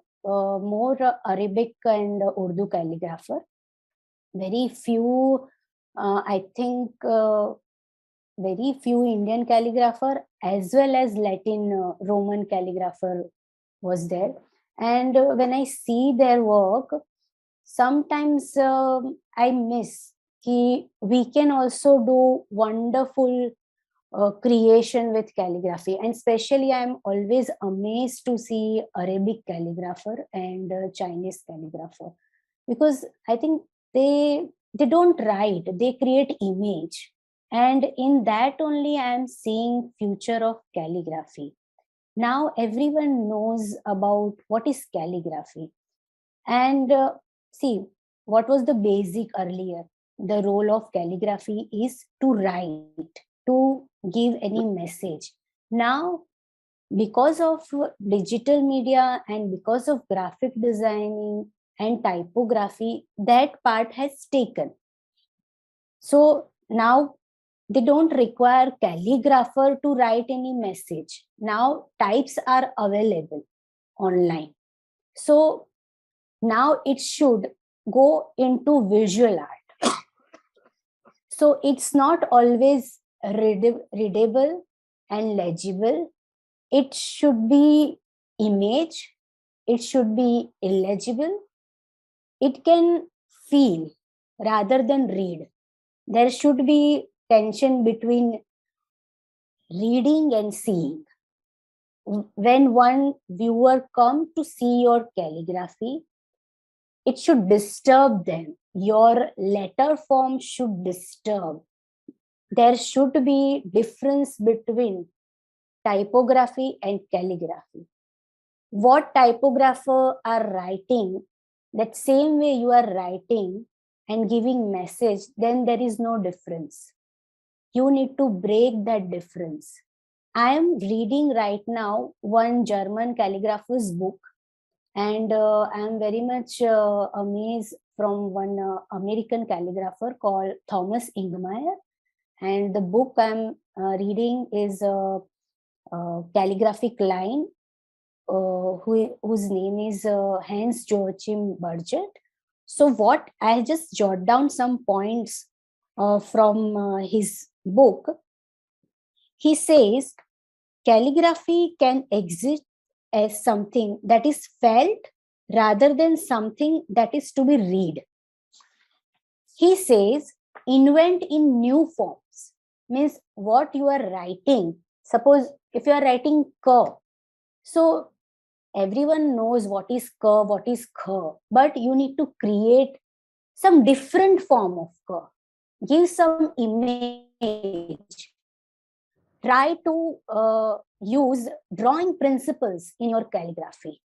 more Arabic and Urdu calligrapher. Very few, I think, very few Indian calligrapher as well as Latin Roman calligrapher was there. And when I see their work, sometimes I miss we can also do wonderful creation with calligraphy. And especially I'm always amazed to see Arabic calligrapher and Chinese calligrapher, because I think they don't write, they create image. And in that only I am seeing future of calligraphy. Now everyone knows about what is calligraphy. And see, what was the basic earlier? The role of calligraphy is to write, to give any message. Now, because of digital media and because of graphic designing and typography, that part has taken. So now they don't require calligrapher to write any message. Now types are available online. So now it should go into visual art. So it's not always readable and legible. It should be image. It should be illegible. It can feel rather than read. There should be tension between reading and seeing. When one viewer comes to see your calligraphy, it should disturb them. Your letter form should disturb. There should be difference between typography and calligraphy. What typographer are writing, that same way you are writing and giving message, then there is no difference. You need to break that difference. I am reading right now one German calligrapher's book, and I am very much amazed from one American calligrapher called Thomas Ingmeyer. And the book I'm reading is Calligraphic Line, whose name is Hans Joachim Burgett. So what I just jot down some points from his book. He says calligraphy can exist as something that is felt rather than something that is to be read. He says invent in new forms, means what you are writing. Suppose if you are writing k, so everyone knows what is k, what is kh, but you need to create some different form of k. Give some image. Try to use drawing principles in your calligraphy.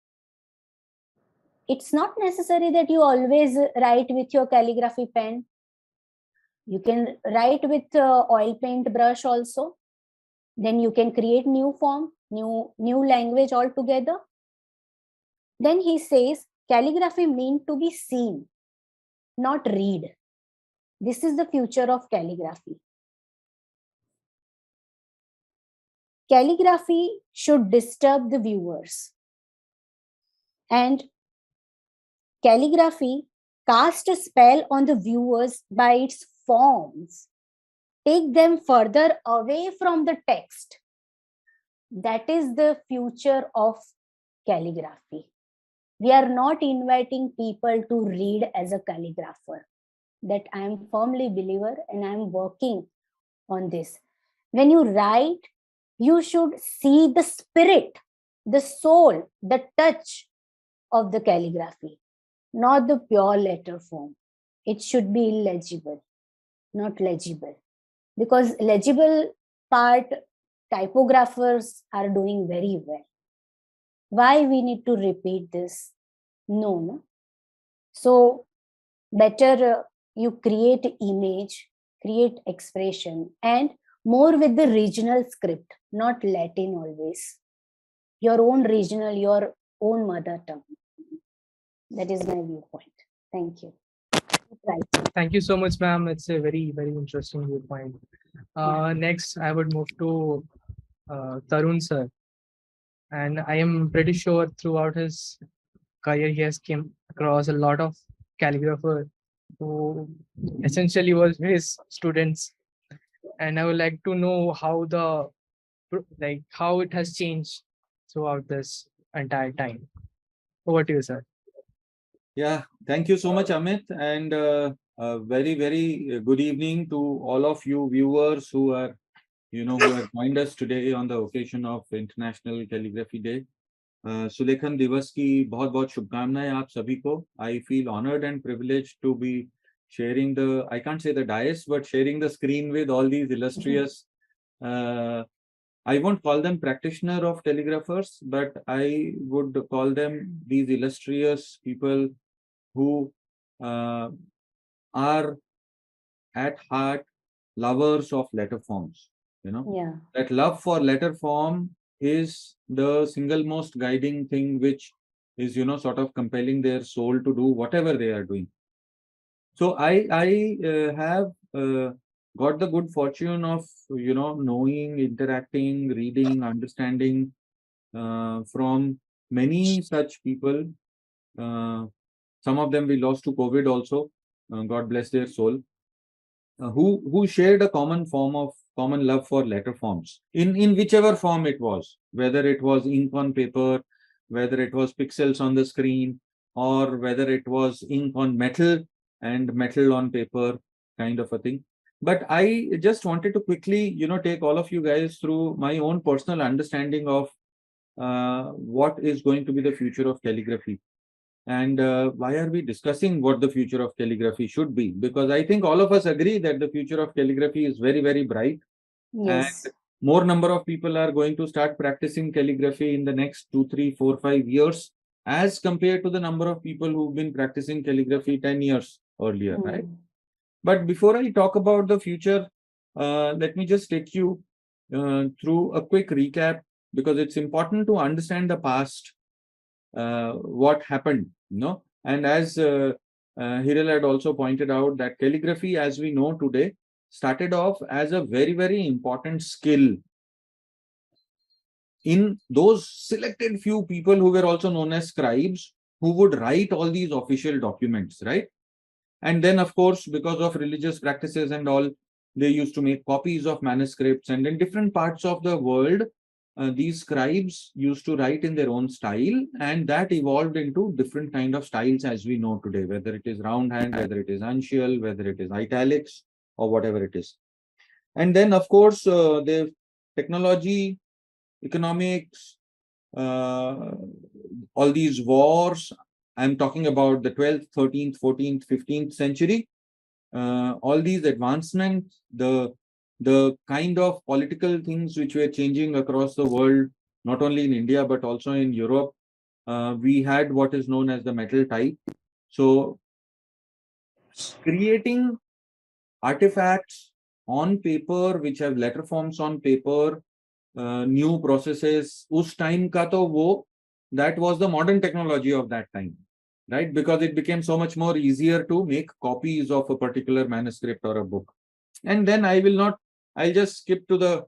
It's not necessary that you always write with your calligraphy pen. You can write with oil paint brush also. Then you can create new form, new language altogether. Then he says calligraphy meant to be seen, not read. This is the future of calligraphy. Calligraphy should disturb the viewers. And calligraphy casts a spell on the viewers by its forms. Take them further away from the text. That is the future of calligraphy. We are not inviting people to read as a calligrapher. That I am firmly believer, and I am working on this. When you write, you should see the spirit, the soul, the touch of the calligraphy, not the pure letter form. It should be illegible, not legible. Because legible part, typographers are doing very well. Why we need to repeat this? No. So better you create image, create expression, and more with the regional script, not Latin always. Your own regional, your own mother tongue. That is my viewpoint. Thank you. Thank you so much, ma'am. It's a very, very interesting viewpoint. Next, I would move to Tarun sir. And I am pretty sure throughout his career, he has came across a lot of calligraphers who essentially was his students. And I would like to know how how it has changed throughout this entire time. Over to you, sir. Yeah, thank you so much, Amit. And A very, very good evening to all of you viewers who are, who have joined us today on the occasion of International Calligraphy Day. सुलेखन दिवस की बहुत बहुत शुभकामनाएं आप सभी को. I feel honored and privileged to be sharing the, I can't say the dais, but sharing the screen with all these illustrious, I won't call them practitioner of calligraphers, but I would call them these illustrious people who are at heart lovers of letter forms. Yeah. That love for letter form is the single most guiding thing which is, sort of compelling their soul to do whatever they are doing. So I have got the good fortune of, knowing, interacting, reading, understanding from many such people. Some of them we lost to COVID also. God bless their soul. Who shared a common love for letter forms in whichever form it was, whether it was ink on paper, whether it was pixels on the screen, or whether it was ink on metal and metal on paper, kind of a thing. But I just wanted to quickly, take all of you guys through my own personal understanding of what is going to be the future of calligraphy. And why are we discussing what the future of calligraphy should be? Because I think all of us agree that the future of calligraphy is very, very bright. Yes. And more number of people are going to start practicing calligraphy in the next 2, 3, 4, 5 years as compared to the number of people who've been practicing calligraphy 10 years earlier, right? But before I talk about the future, let me just take you through a quick recap, because it's important to understand the past, what happened, and as Hiral had also pointed out, that calligraphy as we know today started off as a very, very important skill in those selected few people who were also known as scribes, who would write all these official documents, right? And then, of course, because of religious practices and all, they used to make copies of manuscripts, and in different parts of the world, these scribes used to write in their own style, and that evolved into different kind of styles as we know today, whether it is round hand, whether it is uncial, whether it is italics, or whatever it is. And then, of course, the technology, economics, all these wars, I'm talking about the 12th, 13th, 14th, 15th century, all these advancements, the kind of political things which were changing across the world, not only in India, but also in Europe, we had what is known as the metal type. So creating artifacts on paper, which have letter forms on paper, new processes, us time ka to wo, that was the modern technology of that time, right? Because it became so much more easier to make copies of a particular manuscript or a book. And then I'll just skip to the,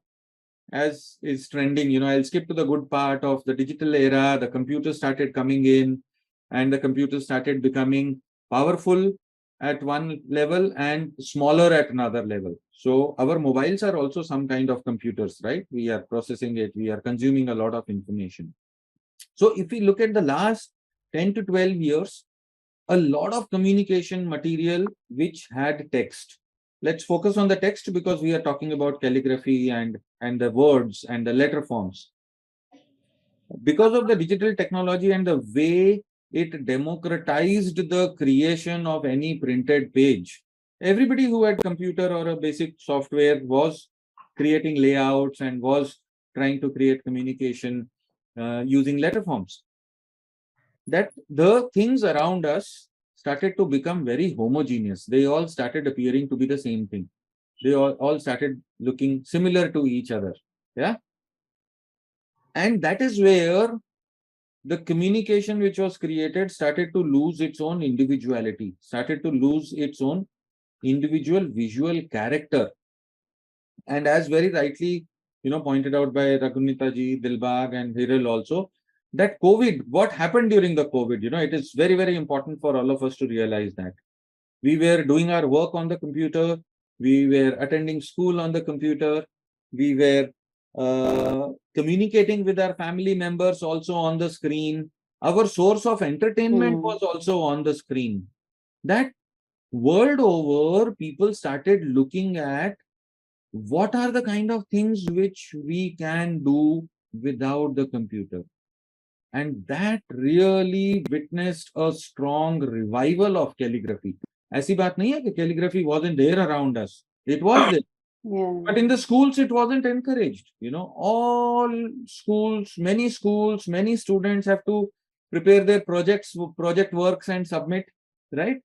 as is trending, I'll skip to the good part of the digital era. The computer started coming in, and the computer started becoming powerful at one level and smaller at another level. So our mobiles are also some kind of computers, right? We are processing it, we are consuming a lot of information. So if we look at the last 10 to 12 years, a lot of communication material which had text. Let's focus on the text because we are talking about calligraphy and the words and the letter forms. Because of the digital technology and the way it democratized the creation of any printed page, everybody who had computer or a basic software was creating layouts and was trying to create communication using letter forms. That the things around us started to become very homogeneous. They all started appearing to be the same thing. They all started looking similar to each other. Yeah. And that is where the communication which was created started to lose its own individuality, started to lose its own individual visual character. And as very rightly, pointed out by Rabunita ji, Dilbach and Hiral also, that COVID, what happened during the COVID, it is very, very important for all of us to realize that. We were doing our work on the computer, we were attending school on the computer, we were communicating with our family members also on the screen. Our source of entertainment was also on the screen. That world over, people started looking at what are the kind of things which we can do without the computer. And that really witnessed a strong revival of calligraphy. ऐसी बात नहीं है कि calligraphy wasn't there around us. It was there. Yeah. But in the schools, it wasn't encouraged. All schools, many students have to prepare their project works and submit, right?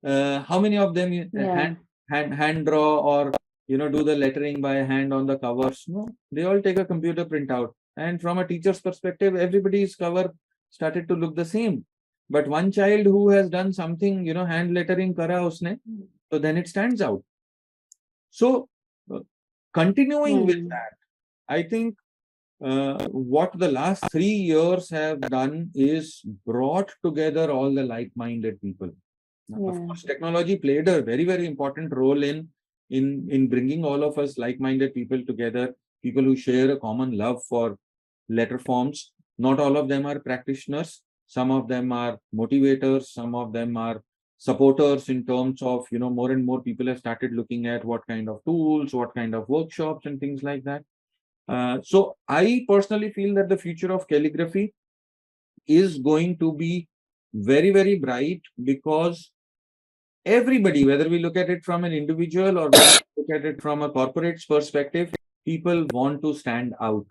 How many of them Yeah. hand draw or do the lettering by hand on the covers? No, they all take a computer printout. And from a teacher's perspective, everybody's cover started to look the same. But one child who has done something, hand lettering kara usne, so then it stands out. So continuing with that, I think what the last 3 years have done is brought together all the like-minded people. Of course, technology played a very, very important role in bringing all of us like-minded people together, people who share a common love for letter forms. Not all of them are practitioners. Some of them are motivators. Some of them are supporters in terms of, more and more people have started looking at what kind of tools, what kind of workshops and things like that. So I personally feel that the future of calligraphy is going to be very, very bright, because everybody, whether we look at it from an individual or whether we look at it from a corporate's perspective, people want to stand out.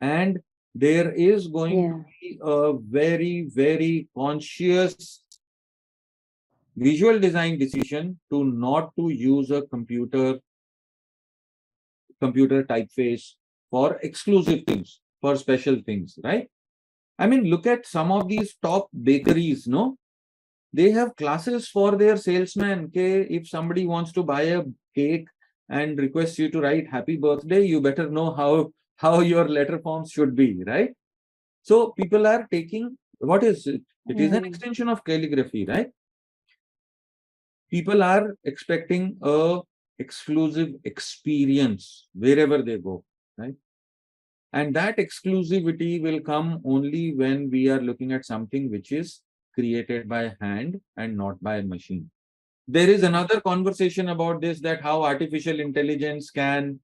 And there is going to be a very, very conscious visual design decision to not to use a computer typeface for exclusive things, for special things, right? I mean, look at some of these top bakeries, no? They have classes for their salesmen. Okay, if somebody wants to buy a cake and requests you to write happy birthday, you better know how your letter forms should be, right? So people are taking, what is it? It is an extension of calligraphy, right? People are expecting a exclusive experience wherever they go, right? And that exclusivity will come only when we are looking at something which is created by hand and not by machine. There is another conversation about this, that how artificial intelligence can,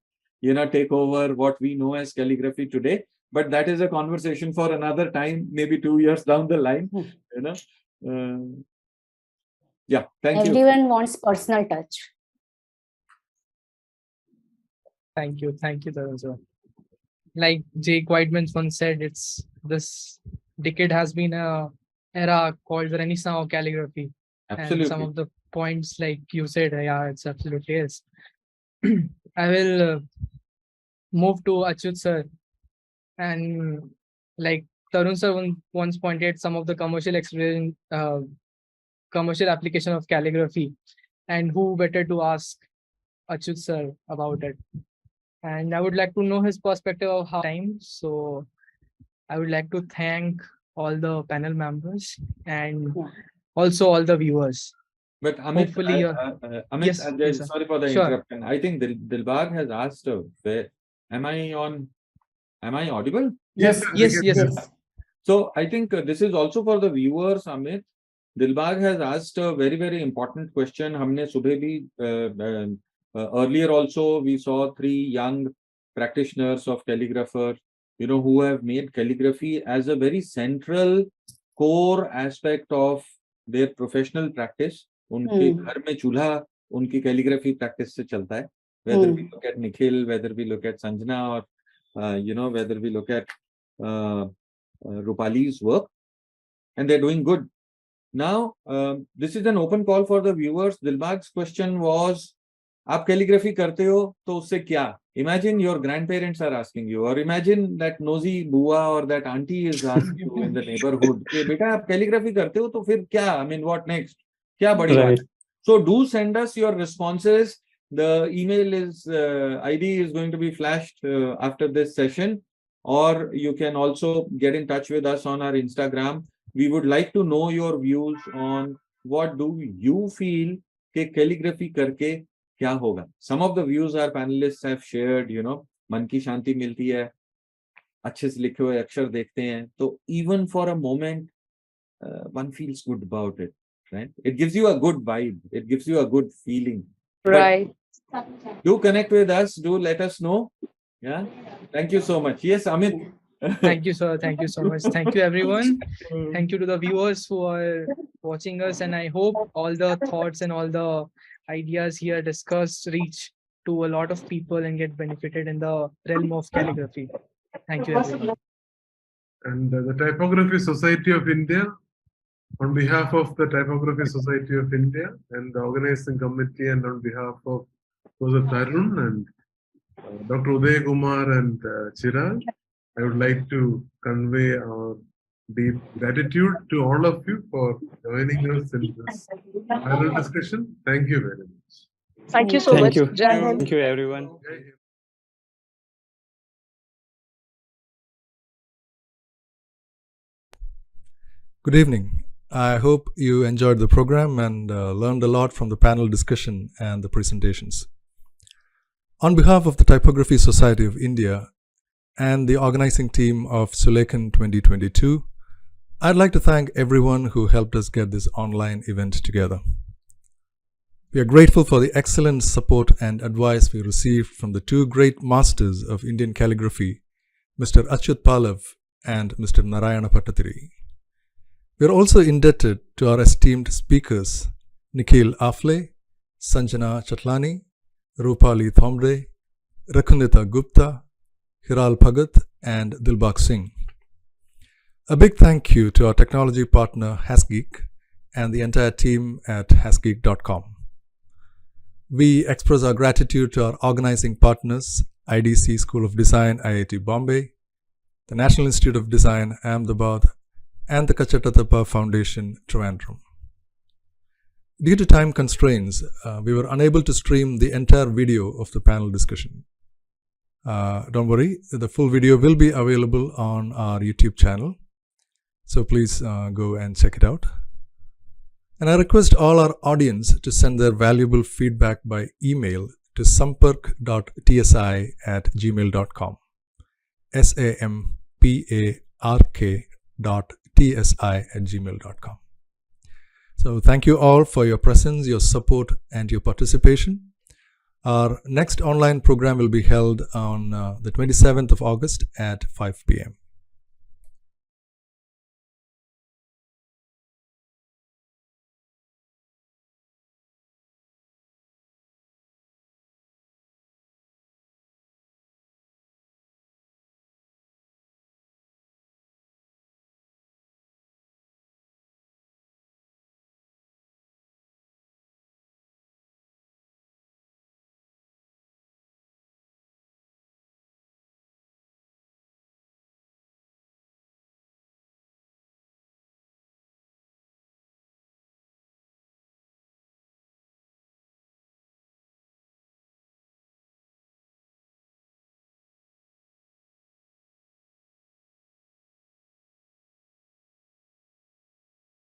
take over what we know as calligraphy today. But that is a conversation for another time, maybe 2 years down the line. Yeah, thank you. Everyone wants personal touch. Thank you, Tarun sir. Like Jake Whiteman once said, this decade has been a era called the Renaissance of calligraphy. Absolutely. And some of the points, like you said, yeah, it's absolutely is. I will move to Achyut sir, and like Tarun sir once pointed some of the commercial application of calligraphy, and who better to ask Achyut sir about it. And I would like to know his perspective of how time. So I would like to thank all the panel members and also all the viewers. But Amit, Hopefully, Amit, yes, sorry for the interruption. I think Dilbag has asked, am I audible? Yes. So I think this is also for the viewers, Amit. Dilbag has asked a very, very important question. Humne subhe bhi, earlier also we saw 3 young practitioners of calligrapher, who have made calligraphy as a very central core aspect of their professional practice. उनके घर में चूल्हा उनकी calligraphy practice से चलता है. Whether we look at Nikhil, whether we look at Sanjana, or whether we look at Rupali's work, and they're doing good. Now, this is an open call for the viewers. Dilbag's question was, आप calligraphy करते हो तो उससे क्या? Imagine your grandparents are asking you, or imagine that nosy bua or that auntie is asking you in the neighborhood, कि बेटा आप calligraphy करते हो तो फिर क्या? I mean, what next? क्या बड़ी बात? So do send us your responses. The email is ID is going to be flashed after this session, or you can also get in touch with us on our Instagram. We would like to know your views on what do you feel कि calligraphy करके क्या होगा. Some of the views our panelists have shared, मन की शांति मिलती है, अच्छे से लिखे हुए अक्षर देखते हैं, तो even for a moment one feels good about it. right? It gives you a good vibe. It gives you a good feeling. Right. Do connect with us. Do let us know. Yeah. Thank you so much. Yes, Amit. Thank you, sir. Thank you so much. Thank you, everyone. Thank you to the viewers who are watching us. And I hope all the thoughts and all the ideas here discussed reach to a lot of people and get benefited in the realm of calligraphy. Thank you, everyone. And the Typography Society of India, on behalf of the Typography Society of India and the organizing committee, and on behalf of Professor Tarun and Dr. Uday Kumar and Chirag, I would like to convey our deep gratitude to all of you for joining us in this panel discussion. Thank you very much. Thank you so Thank much. you. Jai Hind. Thank you, everyone. Good evening. I hope you enjoyed the program and learned a lot from the panel discussion and the presentations. On behalf of the Typography Society of India and the organizing team of Sulekhan 2022, I'd like to thank everyone who helped us get this online event together. We are grateful for the excellent support and advice we received from the two great masters of Indian calligraphy, Mr. Achyut Pallav and Mr. Narayana Pattatiri. We are also indebted to our esteemed speakers, Nikhil Afle, Sanjana Chatlani, Rupali Hombre, Rabunita Gupta, Hiral Bhagat, and Dilbach Singh. A big thank you to our technology partner Hasgeek and the entire team at hasgeek.com. We express our gratitude to our organizing partners, IDC School of Design, IIT Bombay, the National Institute of Design, Ahmedabad, and the Kachatatapa Foundation, Trivandrum. Due to time constraints, we were unable to stream the entire video of the panel discussion. Don't worry, the full video will be available on our YouTube channel, so please go and check it out. And I request all our audience to send their valuable feedback by email to sampark.tsi@gmail.com. sampark.tsi@gmail.com. So thank you all for your presence, your support, and your participation. Our next online program will be held on the 27th of August at 5 p.m.